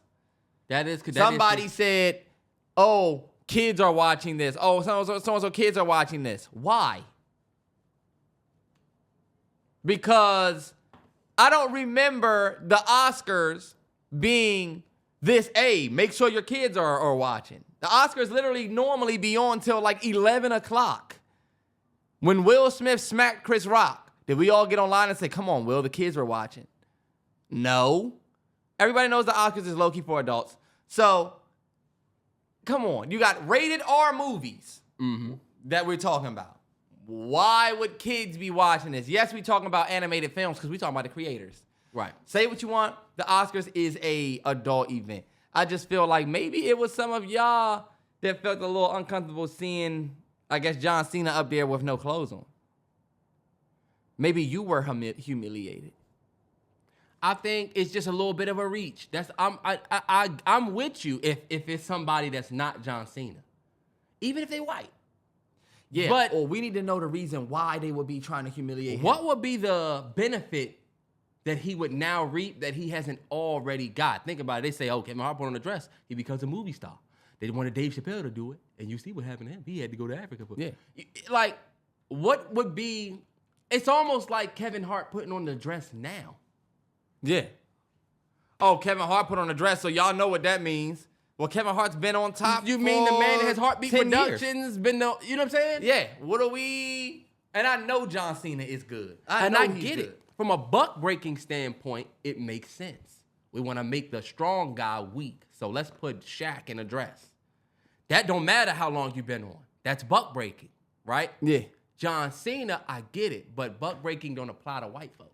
Speaker 1: Somebody said, oh, kids are watching this. Oh, so kids are watching this. Why? Because I don't remember the Oscars being this, hey, make sure your kids are watching. The Oscars literally normally be on till like 11 o'clock. When Will Smith smacked Chris Rock, did we all get online and say, come on, Will, the kids were watching? No. Everybody knows the Oscars is low-key for adults. So, come on. You got rated R movies that we're talking about. Why would kids be watching this? Yes, we're talking about animated films because we're talking about the creators.
Speaker 2: Right.
Speaker 1: Say what you want. The Oscars is a adult event. I just feel like maybe it was some of y'all that felt a little uncomfortable seeing, I guess, John Cena up there with no clothes on. Maybe you were humiliated.
Speaker 2: I think it's just a little bit of a reach. I'm with you if it's somebody that's not John Cena, even if they white.
Speaker 1: Yeah,
Speaker 2: but
Speaker 1: or we need to know the reason why they would be trying to humiliate him.
Speaker 2: What would be the benefit that he would now reap that he hasn't already got? Think about it. They say, oh, Kevin Hart put on a dress. He becomes a movie star. They wanted Dave Chappelle to do it, and you see what happened to him. He had to go to Africa. Like, what would be... It's almost like Kevin Hart putting on the dress now.
Speaker 1: Yeah. Oh, Kevin Hart put on a dress, so y'all know what that means. Well, Kevin Hart's been on top.
Speaker 2: You mean the man that has Heartbeat Productions
Speaker 1: years.
Speaker 2: been the... You know what I'm saying?
Speaker 1: Yeah. What are we... And I know John Cena is good. I
Speaker 2: get it. From a buck-breaking standpoint, it makes sense. We want to make the strong guy weak, so let's put Shaq in a dress. That don't matter how long you've been on. That's buck-breaking, right?
Speaker 1: Yeah.
Speaker 2: John Cena, I get it, but buck-breaking don't apply to white folks.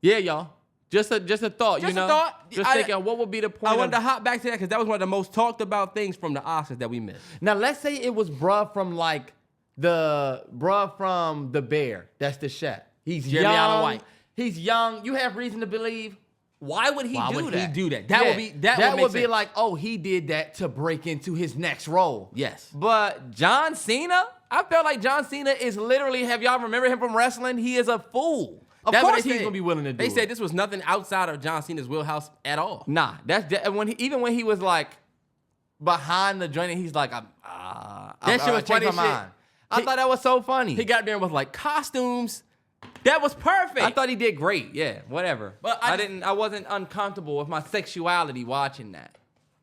Speaker 1: Yeah, y'all. Just a thought,
Speaker 2: Just a thought.
Speaker 1: Just thinking, what would be the point?
Speaker 2: I wanted to hop back to that because that was one of the most talked about things from the Oscars that we missed.
Speaker 1: Now, let's say it was bruh from the Bear. That's the chef. He's
Speaker 2: Jeremy
Speaker 1: young.
Speaker 2: Allen White.
Speaker 1: He's young. You have reason to believe. Why would he do that?
Speaker 2: That would
Speaker 1: be like, oh, he did that to break into his next role.
Speaker 2: Yes.
Speaker 1: But John Cena, I feel like John Cena is literally, have y'all remember him from wrestling? He is a fool. Of course he's gonna be willing to do it.
Speaker 2: They said this was nothing outside of John Cena's wheelhouse at all.
Speaker 1: Nah, even when he was like behind the joint, and he's like, that
Speaker 2: shit was funny.
Speaker 1: I thought that was so funny.
Speaker 2: He got there and was like, costumes. That was perfect.
Speaker 1: I thought he did great. Yeah, whatever.
Speaker 2: But
Speaker 1: I wasn't uncomfortable with my sexuality watching that.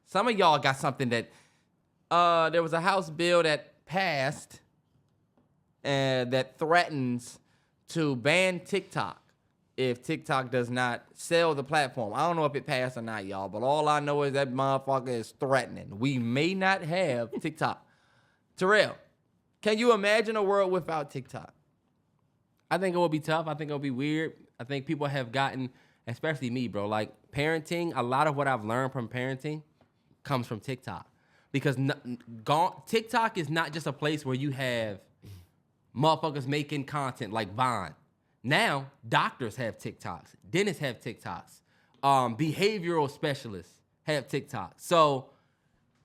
Speaker 1: Some of y'all got something that there was a House bill that passed that threatens to ban TikTok if TikTok does not sell the platform. I don't know if it passed or not, y'all, but all I know is that motherfucker is threatening. We may not have TikTok. Terrell, can you imagine a world without TikTok?
Speaker 2: I think it will be tough. I think it'll be weird. I think people have gotten, especially me, bro, like parenting, a lot of what I've learned from parenting comes from TikTok. Because TikTok is not just a place where you have motherfuckers making content like Vine. Now, doctors have TikToks. Dentists have TikToks. Behavioral specialists have TikToks. So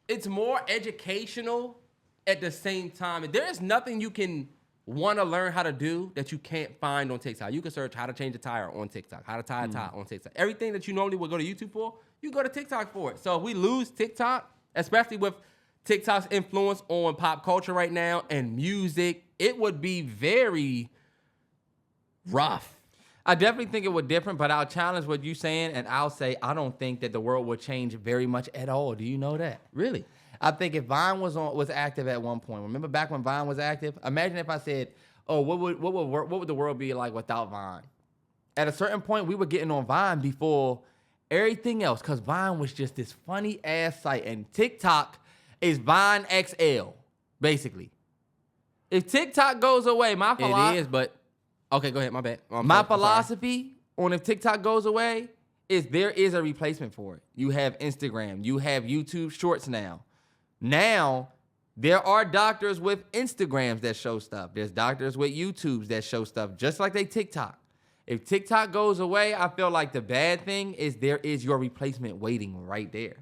Speaker 2: it's more educational at the same time. There's nothing you can want to learn how to do that you can't find on TikTok. You can search how to change a tire on TikTok, how to tie a tie on TikTok. Everything that you normally would go to YouTube for, you go to TikTok for it. So if we lose TikTok, especially with TikTok's influence on pop culture right now and music, it would be very rough.
Speaker 1: I definitely think it would different, but I'll challenge what you saying, and I'll say I don't think that the world will change very much at all. Do you know that?
Speaker 2: Really?
Speaker 1: I think if Vine was active at one point, remember back when Vine was active? Imagine if I said, "Oh, what would the world be like without Vine?" At a certain point, we were getting on Vine before everything else, because Vine was just this funny ass site, and TikTok is Vine XL, basically. If TikTok goes away,
Speaker 2: It is, but okay, go ahead. My bad.
Speaker 1: My philosophy on if TikTok goes away is there is a replacement for it. You have Instagram, you have YouTube Shorts now. Now, there are doctors with Instagrams that show stuff. There's doctors with YouTubes that show stuff, just like they TikTok. If TikTok goes away, I feel like the bad thing is there is your replacement waiting right there.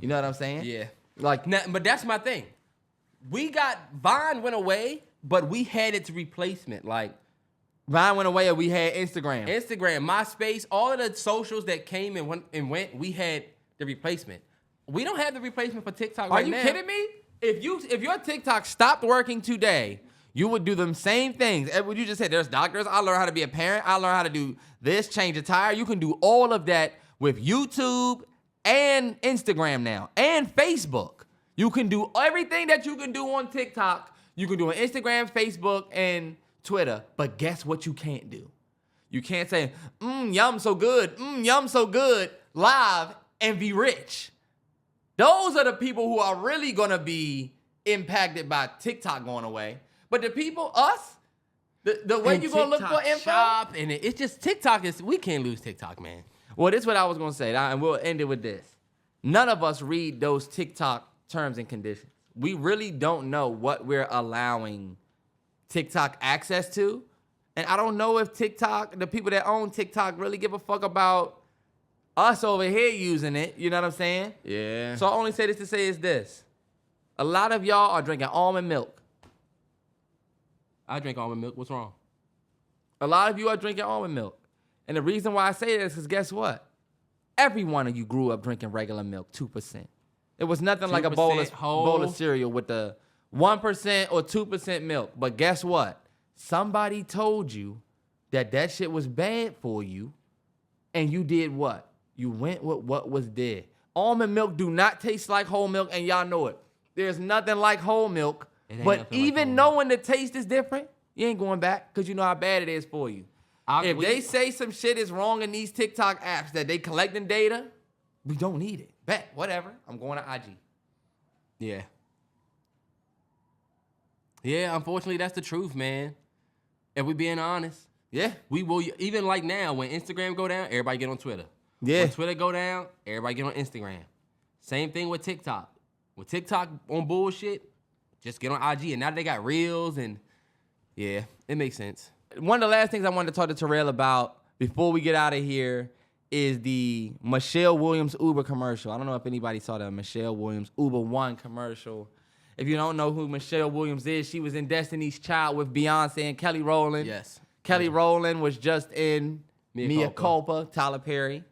Speaker 1: You know what I'm saying?
Speaker 2: Yeah.
Speaker 1: Like,
Speaker 2: But that's my thing. Vine went away, but we had its replacement. Like,
Speaker 1: Vine went away and we had Instagram.
Speaker 2: MySpace, all of the socials that came and went, we had the replacement. We don't have the replacement for TikTok right now.
Speaker 1: Are you kidding me? If your TikTok stopped working today, you would do them same things. What you just said, there's doctors. I learned how to be a parent. I learned how to do this, change a tire. You can do all of that with YouTube and Instagram now and Facebook. You can do everything that you can do on TikTok. You can do on Instagram, Facebook, and Twitter. But guess what you can't do? You can't say, yum so good, yum so good, live and be rich. Those are the people who are really going to be impacted by TikTok going away. But the people, us, the way you going to look for info.
Speaker 2: Shop, and it's just TikTok we can't lose TikTok, man.
Speaker 1: Well, this is what I was going to say, and we'll end it with this. None of us read those TikTok terms and conditions. We really don't know what we're allowing TikTok access to. And I don't know if the people that own TikTok really give a fuck about us over here using it. You know what I'm saying?
Speaker 2: Yeah.
Speaker 1: So I only say this to say is this. A lot of y'all are drinking almond milk.
Speaker 2: I drink almond milk. What's wrong?
Speaker 1: A lot of you are drinking almond milk. And the reason why I say that is because guess what? Every one of you grew up drinking regular milk, 2%. It was nothing like a bowl of cereal with the 1% or 2% milk. But guess what? Somebody told you that shit was bad for you, and you did what? You went with what was there. Almond milk do not taste like whole milk, and y'all know it. There's nothing like whole milk. But even knowing the taste is different, you ain't going back because you know how bad it is for you. If they say some shit is wrong in these TikTok apps that they collecting data, we don't need it. Bet, whatever. I'm going to IG.
Speaker 2: Yeah. Yeah, unfortunately, that's the truth, man. If we being honest.
Speaker 1: Yeah.
Speaker 2: We will, even like now, when Instagram go down, everybody get on Twitter.
Speaker 1: Yeah.
Speaker 2: When Twitter go down, everybody get on Instagram. Same thing with TikTok. With TikTok on bullshit, just get on IG. And now they got Reels and, yeah, it makes sense.
Speaker 1: One of the last things I wanted to talk to Terrell about before we get out of here is the Michelle Williams Uber commercial. I don't know if anybody saw the Michelle Williams Uber One commercial. If you don't know who Michelle Williams is, she was in Destiny's Child with Beyonce and Kelly Rowland.
Speaker 2: Yes.
Speaker 1: Kelly Rowland was just in Mea Culpa, Tyler Perry.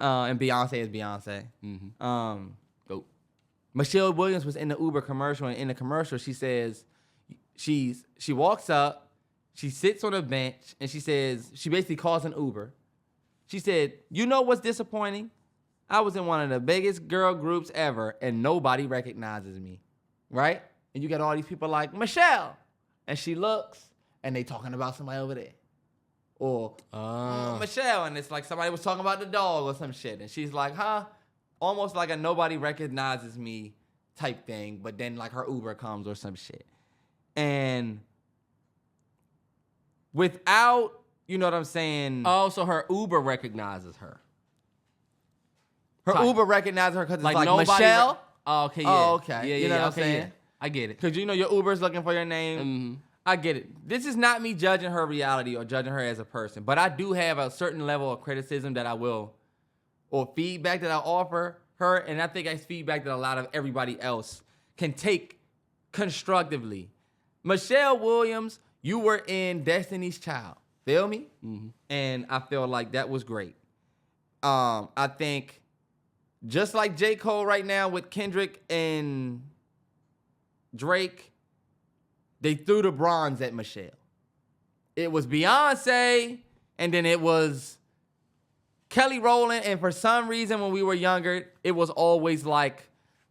Speaker 1: And Beyonce is Beyonce.
Speaker 2: Mm-hmm.
Speaker 1: Michelle Williams was in the Uber commercial, and in the commercial, she says, she walks up, she sits on a bench, and she basically calls an Uber. She said, you know what's disappointing? I was in one of the biggest girl groups ever, and nobody recognizes me, right? And you got all these people like, Michelle. And she looks, and they talking about somebody over there. Or, Michelle, and it's like somebody was talking about the dog or some shit. And she's like, huh? Almost like a nobody recognizes me type thing, but then like her Uber comes or some shit. And without, you know what I'm saying?
Speaker 2: Oh, so her Uber recognizes her.
Speaker 1: Her Uber recognizes her because it's like
Speaker 2: nobody
Speaker 1: Michelle.
Speaker 2: Oh, okay, yeah.
Speaker 1: Oh, okay.
Speaker 2: Yeah,
Speaker 1: you know what I'm saying?
Speaker 2: Yeah. I get it.
Speaker 1: Because you know your Uber's looking for your name.
Speaker 2: Mm-hmm.
Speaker 1: I get it. This is not me judging her reality or judging her as a person, but I do have a certain level of criticism that I will, or feedback that I offer her, and I think it's feedback that a lot of everybody else can take constructively. Michelle Williams, you were in Destiny's Child. Feel me?
Speaker 2: Mm-hmm.
Speaker 1: And I feel like that was great. I think just like J. Cole right now with Kendrick and Drake, they threw the bronze at Michelle. it was Beyonce, and then it was Kelly Rowland. And for some reason, when we were younger, it was always like,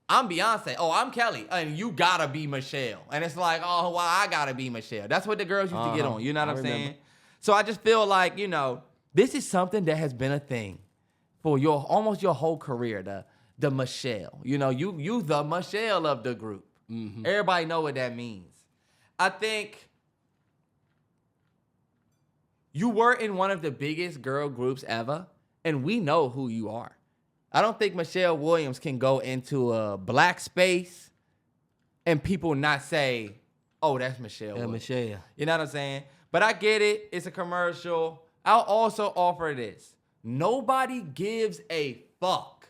Speaker 1: I'm Beyonce. Oh, I'm Kelly. And you gotta be Michelle. And it's like, oh, well, I gotta be Michelle. That's what the girls used to get on. You know what I'm saying? So I just feel like, this is something that has been a thing for almost your whole career, the Michelle. You the Michelle of the group. Mm-hmm. Everybody know what that means. I think you were in one of the biggest girl groups ever, and we know who you are. I don't think Michelle Williams can go into a black space and people not say, oh, that's Michelle Williams.
Speaker 2: Michelle.
Speaker 1: You know what I'm saying? But I get it. It's a commercial. I'll also offer this. Nobody gives a fuck.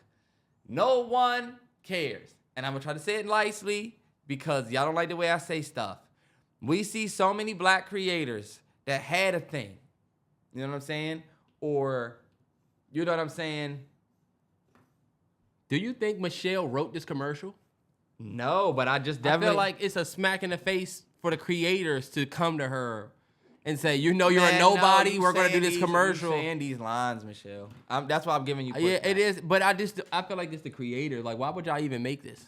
Speaker 1: No one cares. And I'm going to try to say it nicely because y'all don't like the way I say stuff. We see so many black creators that had a thing. You know what I'm saying? Or, you know what I'm saying?
Speaker 2: Do you think Michelle wrote this commercial?
Speaker 1: No, but I definitely
Speaker 2: feel like it's a smack in the face for the creators to come to her and say, you're a nobody. We're going to do this commercial.
Speaker 1: You're saying these lines, Michelle. That's why I'm giving you pushback.
Speaker 2: Yeah, it is. But I feel like this the creator. Like, why would y'all even make this?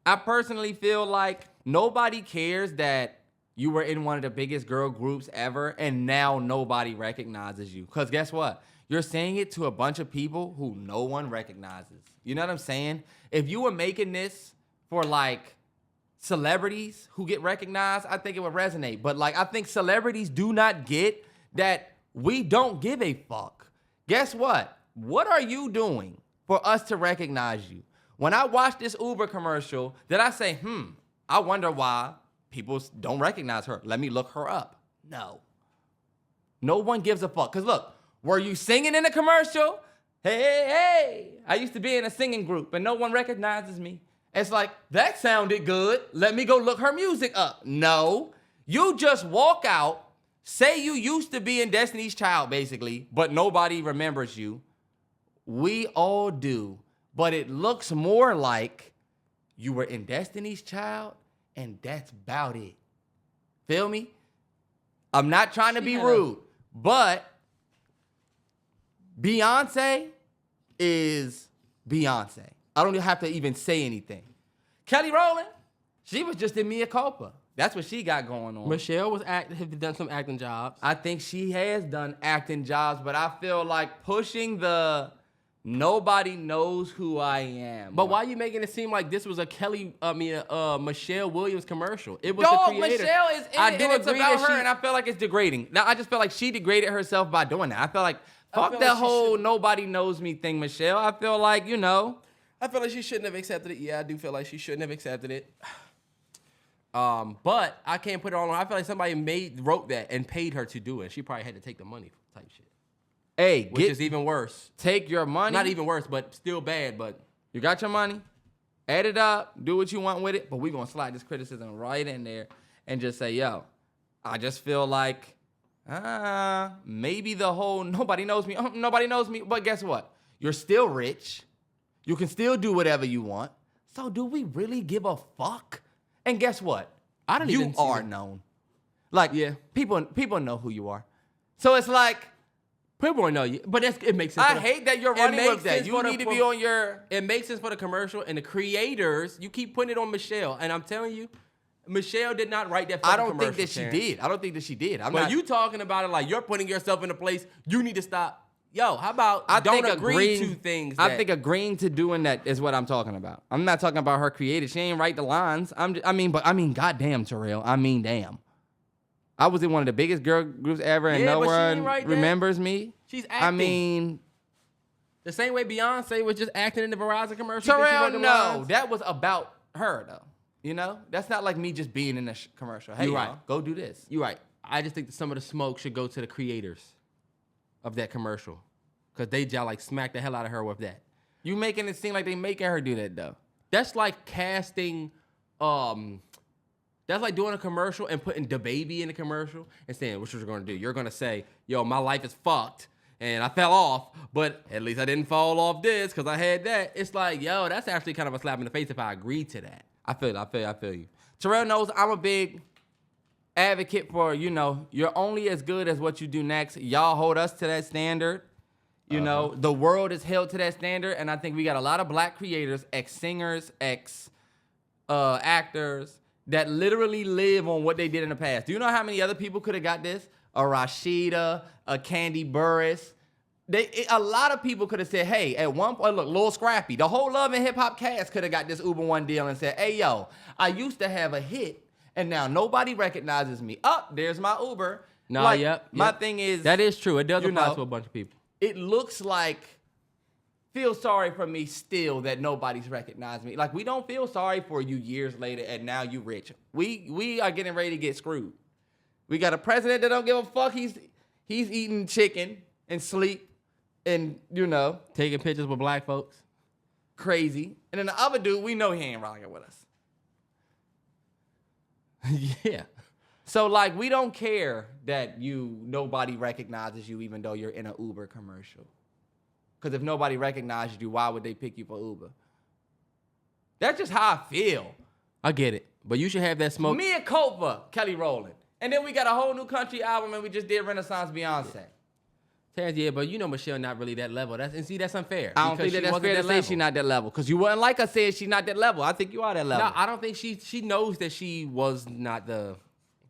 Speaker 1: I personally feel like nobody cares that you were in one of the biggest girl groups ever, and now nobody recognizes you. Because guess what? You're saying it to a bunch of people who no one recognizes. You know what I'm saying? If you were making this for, like, celebrities who get recognized, I think it would resonate. But, like, I think celebrities do not get that we don't give a fuck. Guess what? What are you doing for us to recognize you? When I watch this Uber commercial, did I say, I wonder why people don't recognize her. Let me look her up. No. No one gives a fuck. Because, look, were you singing in the commercial? Hey, I used to be in a singing group, and no one recognizes me. It's like, that sounded good. Let me go look her music up. No. You just walk out, say you used to be in Destiny's Child, basically, but nobody remembers you. We all do. But it looks more like you were in Destiny's Child, and that's about it. Feel me? I'm not trying to be rude, but Beyonce is Beyonce. I don't have to even say anything. Kelly Rowland, she was just in Mea Culpa. That's what she got going on.
Speaker 2: Michelle has done some acting jobs.
Speaker 1: I think she has done acting jobs, but I feel like pushing the nobody knows who I am.
Speaker 2: But why are you making it seem like this was a Michelle Williams commercial? It was the creator.
Speaker 1: Michelle is in it, and it's about her, and I feel like it's degrading. Now, I just feel like she degraded herself by doing that. I feel like, fuck that whole nobody knows me thing, Michelle. I feel like,
Speaker 2: I feel like she shouldn't have accepted it. Yeah, I do feel like she shouldn't have accepted it. But I can't put it on her. I feel like somebody wrote that and paid her to do it. She probably had to take the money type shit.
Speaker 1: Hey,
Speaker 2: which is even worse.
Speaker 1: Take your money.
Speaker 2: Not even worse, but still bad. But
Speaker 1: you got your money. Add it up. Do what you want with it. But we're going to slide this criticism right in there and just say, yo, I just feel like maybe the whole nobody knows me. Nobody knows me. But guess what? You're still rich. You can still do whatever you want. So do we really give a fuck? And guess what? You are known. Like, yeah, people know who you are. So it's like,
Speaker 2: people don't know you, but it makes sense.
Speaker 1: I hate that you're running with that. You need to be on your...
Speaker 2: It makes sense for the commercial and the creators. You keep putting it on Michelle, and I'm telling you, Michelle did not write that fucking commercial.
Speaker 1: I don't think that she did.
Speaker 2: But you talking about it like you're putting yourself in a place you need to stop. Yo, how about don't agree to things?
Speaker 1: I think agreeing to doing that is what I'm talking about. I'm not talking about her creative. She ain't write the lines. Goddamn, Terrell. Damn. I was in one of the biggest girl groups ever, and no one remembers me.
Speaker 2: She's acting. The same way Beyonce was just acting in the Verizon commercial.
Speaker 1: Terrell, no. That was about her, though. That's not like me just being in a commercial. Hey, go do this.
Speaker 2: You're right. I just think that some of the smoke should go to the creators of that commercial, because they just like smack the hell out of her with that.
Speaker 1: You making it seem like they making her do that, though.
Speaker 2: That's like casting... That's like doing a commercial and putting DaBaby in the commercial and saying, what you're going to do? You're going to say, yo, my life is fucked and I fell off, but at least I didn't fall off this because I had that. It's like, yo, that's actually kind of a slap in the face if I agree to that.
Speaker 1: I feel you. Terrell knows I'm a big advocate for, you're only as good as what you do next. Y'all hold us to that standard. The world is held to that standard. And I think we got a lot of black creators, ex-singers, ex-actors that literally live on what they did in the past. Do you know how many other people could have got this? A Rashida, a Candy Burris. A lot of people could have said, hey, at one point, look, Lil Scrappy, the whole Love and Hip Hop cast could have got this Uber One deal and said, hey, yo, I used to have a hit, and now nobody recognizes me. There's my Uber. My thing is...
Speaker 2: That is true. It does apply to a bunch of people.
Speaker 1: It looks like... Feel sorry for me still that nobody's recognized me. Like, we don't feel sorry for you years later, and now you rich. We are getting ready to get screwed. We got a president that don't give a fuck. He's eating chicken and sleep. And,
Speaker 2: taking pictures with black folks.
Speaker 1: Crazy. And then the other dude, we know he ain't rocking with us.
Speaker 2: Yeah.
Speaker 1: So, like, we don't care that nobody recognizes you even though you're in an Uber commercial. Because if nobody recognizes you, why would they pick you for Uber? That's just how I feel.
Speaker 2: I get it. But you should have that smoke.
Speaker 1: Me and Copa, Kelly Rowland. And then we got a whole new country album and we just did Renaissance Beyonce.
Speaker 2: Terrance, yeah, but Michelle not really that level. That's unfair.
Speaker 1: I don't think that's fair to say she's not that level. Because you wouldn't like us saying she's not that level. I think you are that level.
Speaker 2: No, I don't think she knows that she was not the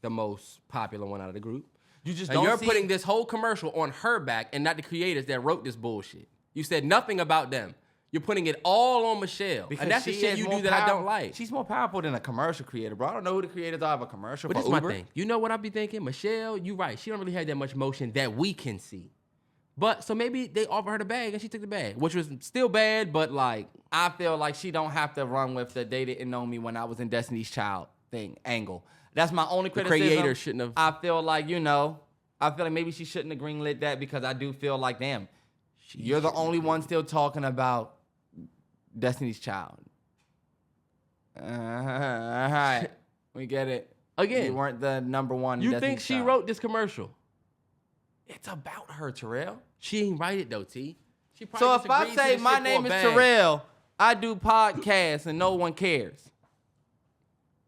Speaker 2: most popular one out of the group. You're putting this whole commercial on her back and not the creators that wrote this bullshit. You said nothing about them. You're putting it all on Michelle.
Speaker 1: Because
Speaker 2: and that's the shit you do that I don't like.
Speaker 1: She's more powerful than a commercial creator, bro. I don't know who the creators are of a commercial for Uber.
Speaker 2: But this is my thing. You know what I be thinking? Michelle, you right. She don't really have that much motion that we can see. But so maybe they offered her the bag and she took the bag, which was still bad, but like
Speaker 1: I feel like she don't have to run with the they didn't know me when I was in Destiny's Child angle. That's my only criticism.
Speaker 2: The creator shouldn't have.
Speaker 1: I feel like, maybe she shouldn't have greenlit that because I do feel like, damn, you're the only one still talking about Destiny's Child. All right. We get it.
Speaker 2: Again.
Speaker 1: You weren't the number one.
Speaker 2: You think she wrote this commercial?
Speaker 1: It's about her, Terrell.
Speaker 2: She ain't write it though, T.
Speaker 1: So if I say my name is Terrell, I do podcasts and no one cares.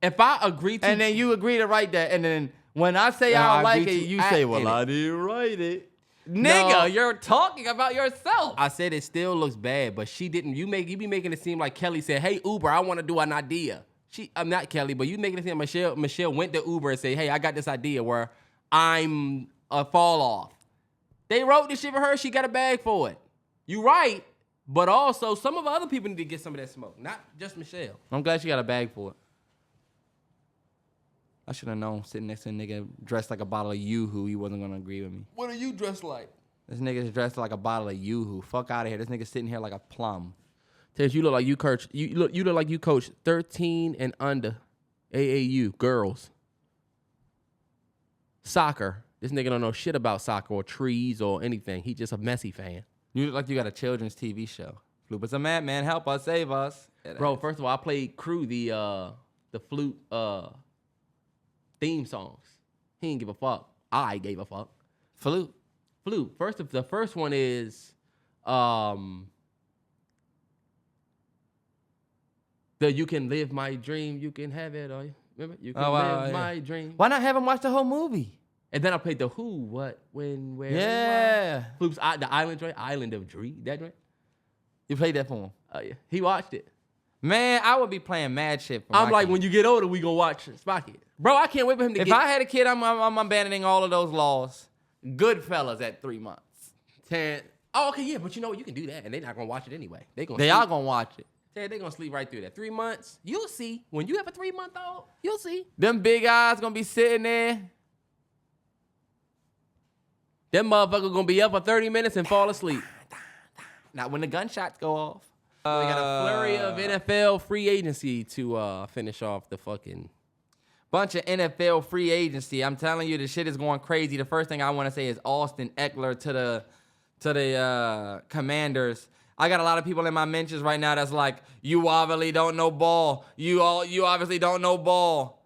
Speaker 2: If I agree to...
Speaker 1: And then you agree to write that. And then when I say I don't like it, you say, well, I didn't write it. Nigga, you're talking about yourself.
Speaker 2: I said it still looks bad, but she didn't. You be making it seem like Kelly said, hey, Uber, I want to do an idea. I'm not Kelly, but you making it seem like Michelle went to Uber and say, hey, I got this idea where I'm a fall off. They wrote this shit for her. She got a bag for it. You right, but also some of the other people need to get some of that smoke, not just Michelle.
Speaker 1: I'm glad she got a bag for it. I should have known sitting next to a nigga dressed like a bottle of Yoo-Hoo, he wasn't going to agree with me.
Speaker 2: What are you dressed like?
Speaker 1: This nigga's dressed like a bottle of Yoo-Hoo. Fuck out of here. This nigga's sitting here like a plum.
Speaker 2: Terrance, you look like you coach. You look like you coach 13 and under AAU girls. Soccer. This nigga don't know shit about soccer or trees or anything. He just a messy fan.
Speaker 1: You look like you got a children's TV show. Flute, a madman. Help us, save us.
Speaker 2: Bro, first of all, I played Crew, the flute theme songs. He didn't give a fuck. I gave a fuck.
Speaker 1: Flute.
Speaker 2: The first one is the You Can Live My Dream, You Can Have It. Remember? You Can Live My Dream.
Speaker 1: Why not have him watch the whole movie?
Speaker 2: And then I played the Who, What, When, Where,
Speaker 1: yeah.
Speaker 2: Floops, the Island joint, Island of Dream, that joint.
Speaker 1: You played that for him?
Speaker 2: Yeah. He watched it.
Speaker 1: Man, I would be playing mad shit for
Speaker 2: I'm like, when you get older, we gonna watch Spocky. Bro, I can't wait for him to
Speaker 1: If I had a kid, I'm abandoning all of those laws. Goodfellas at 3 months.
Speaker 2: Oh, okay, yeah, but you know what? You can do that, and they're not gonna watch it anyway.
Speaker 1: They are gonna watch it.
Speaker 2: They're gonna sleep right through that. 3 months, you'll see. When you have a 3-month-old, you'll see.
Speaker 1: Them big eyes gonna be sitting there.
Speaker 2: Them motherfuckers gonna be up for 30 minutes and fall asleep.
Speaker 1: Not when the gunshots go off.
Speaker 2: We got a flurry of NFL free agency to finish off the fucking...
Speaker 1: Bunch of NFL free agency. I'm telling you, the shit is going crazy. The first thing I want to say is Austin Eckler to the Commanders. I got a lot of people in my mentions right now that's like, you obviously don't know ball. You obviously don't know ball.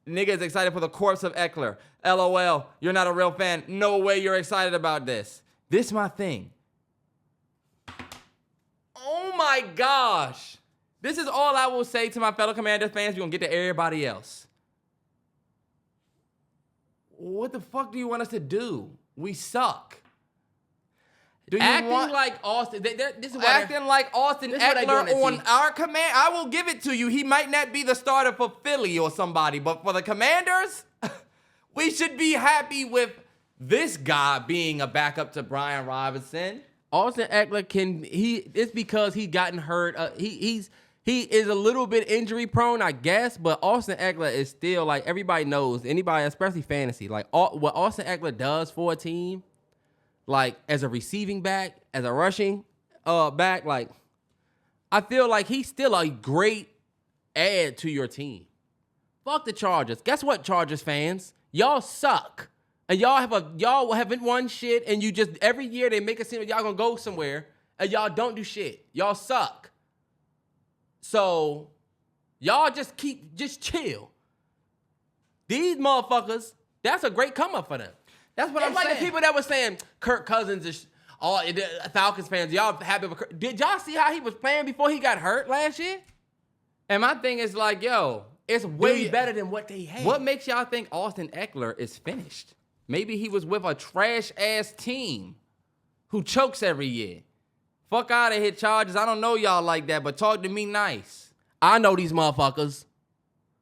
Speaker 1: Nigga is excited for the corpse of Eckler. LOL, you're not a real fan. No way you're excited about this. This my thing. Oh my gosh. This is all I will say to my fellow Commanders fans. We're going to get to everybody else. What the fuck do you want us to do? We suck. Do you
Speaker 2: acting
Speaker 1: want
Speaker 2: like Austin? This is
Speaker 1: acting like Austin Eckler on
Speaker 2: T.
Speaker 1: our command? I will give it to you. He might not be the starter for Philly or somebody, but for the Commanders, we should be happy with this guy being a backup to Brian Robinson.
Speaker 2: Austin Eckler it's because he gotten hurt. He is a little bit injury prone, I guess, but Austin Eckler is still like everybody knows, anybody, especially fantasy, like what Austin Eckler does for a team, like as a receiving back, as a rushing back, like I feel like he's still a great add to your team. Fuck the Chargers. Guess what, Chargers fans? Y'all suck. And y'all haven't won shit, and you just every year they make it seem like y'all gonna go somewhere, and y'all don't do shit. Y'all suck. So y'all just chill. These motherfuckers, that's a great come up for them.
Speaker 1: That's what I'm
Speaker 2: like
Speaker 1: saying.
Speaker 2: The people that were saying Kirk Cousins is Falcons fans. Y'all happy with Kirk? Did y'all see how he was playing before he got hurt last year?
Speaker 1: And my thing is like, yo,
Speaker 2: it's way better than what they had.
Speaker 1: What makes y'all think Austin Eckler is finished? Maybe he was with a trash-ass team who chokes every year. Fuck out of here, Chargers. I don't know y'all like that, but talk to me nice.
Speaker 2: I know these motherfuckers.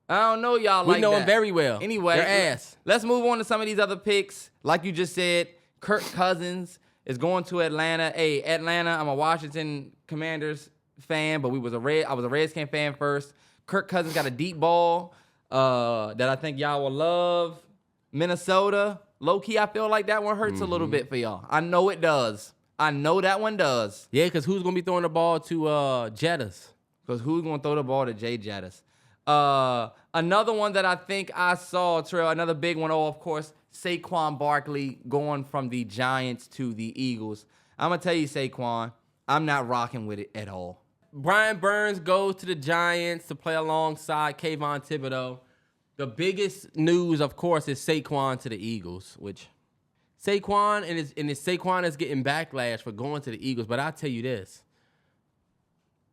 Speaker 1: I don't know y'all like that.
Speaker 2: We know them very well.
Speaker 1: Anyway,
Speaker 2: their ass.
Speaker 1: Let's move on to some of these other picks. Like you just said, Kirk Cousins is going to Atlanta. Hey, Atlanta, I'm a Washington Commanders fan, but I was a Redskins fan first. Kirk Cousins got a deep ball that I think y'all will love. Minnesota, low-key, I feel like that one hurts a little bit for y'all. I know it does. I know that one does.
Speaker 2: Yeah, because who's going to be throwing the ball to Jettas?
Speaker 1: Because who's going to throw the ball to Jay Jettas? Another one that I think I saw, Terrell, another big one, of course, Saquon Barkley going from the Giants to the Eagles. I'm going to tell you, Saquon, I'm not rocking with it at all.
Speaker 2: Brian Burns goes to the Giants to play alongside Kayvon Thibodeau. The biggest news, of course, is Saquon to the Eagles, which Saquon Saquon is getting backlash for going to the Eagles. But I'll tell you this.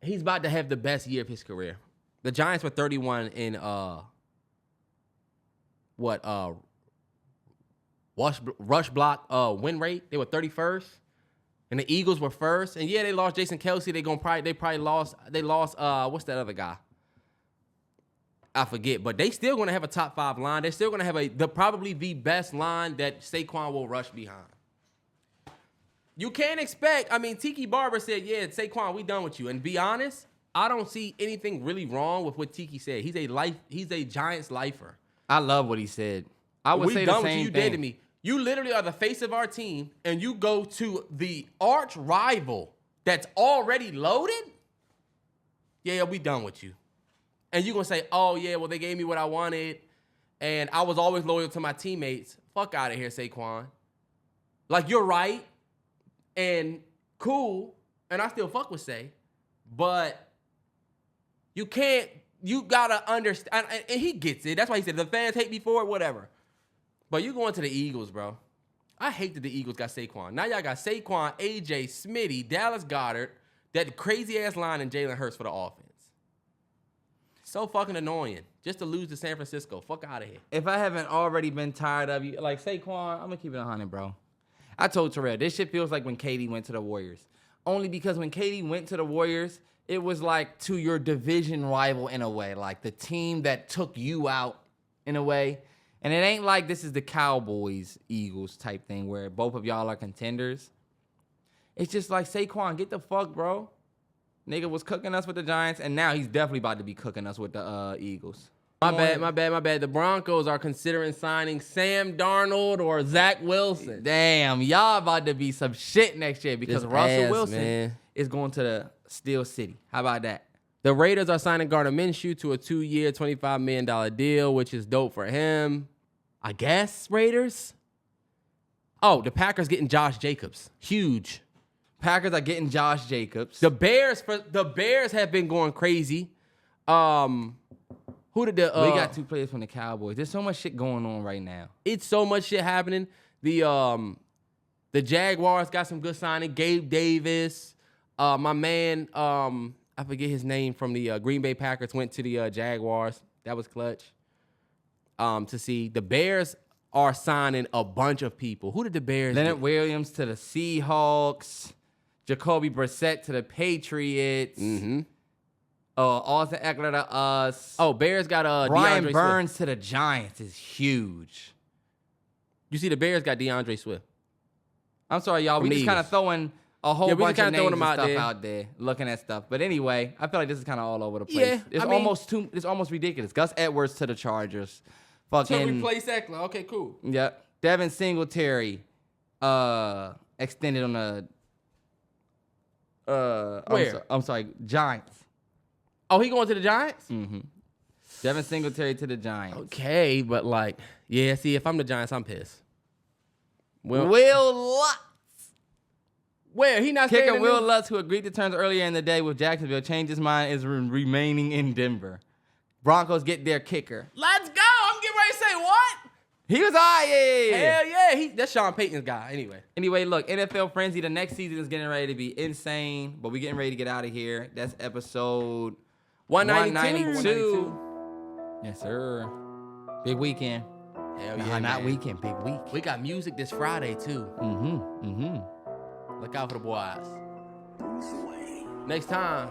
Speaker 2: He's about to have the best year of his career. The Giants were 31 in rush block win rate. They were 31st. And the Eagles were first. And yeah, they lost Jason Kelce. They probably lost what's that other guy? I forget, but they still going to have a top 5 line. They're still going to have probably the best line that Saquon will rush behind. You can't expect. I mean, Tiki Barber said, "Yeah, Saquon, we done with you." And to be honest, I don't see anything really wrong with what Tiki said. He's a Giants lifer.
Speaker 1: I love what he said. I would say the same thing.
Speaker 2: You did to me. You literally are the face of our team, and you go to the arch rival that's already loaded. Yeah, we done with you. And you're going to say, oh, yeah, well, they gave me what I wanted, and I was always loyal to my teammates. Fuck out of here, Saquon. Like, you're right, and cool, and I still fuck with Say, but you got to understand, and he gets it. That's why he said, the fans hate me for it, whatever. But you going to the Eagles, bro. I hate that the Eagles got Saquon. Now y'all got Saquon, AJ, Smitty, Dallas Goedert, that crazy-ass line, and Jalen Hurts for the offense. So fucking annoying. Just to lose to San Francisco. Fuck out of here.
Speaker 1: If I haven't already been tired of you, like Saquon, I'm going to keep it 100, bro. I told Terrell, this shit feels like when KD went to the Warriors. Only because when KD went to the Warriors, it was like to your division rival in a way. Like the team that took you out in a way. And it ain't like this is the Cowboys, Eagles type thing where both of y'all are contenders. It's just like, Saquon, get the fuck, bro. Nigga was cooking us with the Giants, and now he's definitely about to be cooking us with the Eagles.
Speaker 2: My bad. The Broncos are considering signing Sam Darnold or Zach Wilson.
Speaker 1: Damn, y'all about to be some shit next year because Russell Wilson is going to the Steel City. How about that?
Speaker 2: The Raiders are signing Gardner Minshew to a 2-year, $25 million deal, which is dope for him. I guess, Raiders? Oh, the Packers getting Josh Jacobs. Huge.
Speaker 1: Packers are getting Josh Jacobs.
Speaker 2: The Bears have been going crazy. We
Speaker 1: got 2 players from the Cowboys. There's so much shit going on right now.
Speaker 2: It's so much shit happening. The Jaguars got some good signing. Gabe Davis. My man, I I forget his name, from the Green Bay Packers, went to the Jaguars. That was clutch. To see the Bears are signing a bunch of people. Who did the Bears
Speaker 1: Leonard
Speaker 2: get?
Speaker 1: Williams to the Seahawks. Jacoby Brissett to the Patriots.
Speaker 2: Mm-hmm.
Speaker 1: Austin Eckler to us.
Speaker 2: Oh, Bears got
Speaker 1: Brian
Speaker 2: DeAndre
Speaker 1: Burns
Speaker 2: Swift.
Speaker 1: to the Giants is huge.
Speaker 2: You see, the Bears got DeAndre Swift.
Speaker 1: I'm sorry, y'all.
Speaker 2: From
Speaker 1: We
Speaker 2: the
Speaker 1: just kind of
Speaker 2: Eagles.
Speaker 1: throwing a whole
Speaker 2: Yeah, we
Speaker 1: bunch
Speaker 2: just
Speaker 1: of
Speaker 2: kinda
Speaker 1: names
Speaker 2: throwing
Speaker 1: and
Speaker 2: them
Speaker 1: stuff
Speaker 2: out
Speaker 1: out there, looking at stuff. But anyway, I feel like this is kind of all over the place.
Speaker 2: Yeah,
Speaker 1: it's
Speaker 2: I mean-
Speaker 1: it's almost ridiculous. Gus Edwards to the Chargers.
Speaker 2: To
Speaker 1: Fucking
Speaker 2: replace Eckler. Okay, cool.
Speaker 1: yeah. Devin Singletary extended on the
Speaker 2: Where?
Speaker 1: I'm sorry, Giants.
Speaker 2: Oh, he going to the Giants?
Speaker 1: Mm-hmm. Devin Singletary to the Giants.
Speaker 2: Okay, but like, yeah, see, if I'm the Giants, I'm pissed.
Speaker 1: Will Lutz.
Speaker 2: Where? He not
Speaker 1: Kicker
Speaker 2: staying in
Speaker 1: Will
Speaker 2: New-
Speaker 1: Lutz, who agreed to terms earlier in the day with Jacksonville, changed his mind, is remaining in Denver. Broncos get their kicker.
Speaker 2: Let's go. I'm getting ready to say what?
Speaker 1: He was all right. Yeah.
Speaker 2: Hell yeah. That's Sean Payton's guy.
Speaker 1: Anyway, look, NFL Frenzy, the next season is getting ready to be insane, but we're getting ready to get out of here. That's episode 192. Yes, sir. Big weekend.
Speaker 2: Hell
Speaker 1: Nah,
Speaker 2: yeah,
Speaker 1: not
Speaker 2: man.
Speaker 1: weekend, big week.
Speaker 2: We got music this Friday too.
Speaker 1: Mm-hmm.
Speaker 2: Look out for the boys. Next time.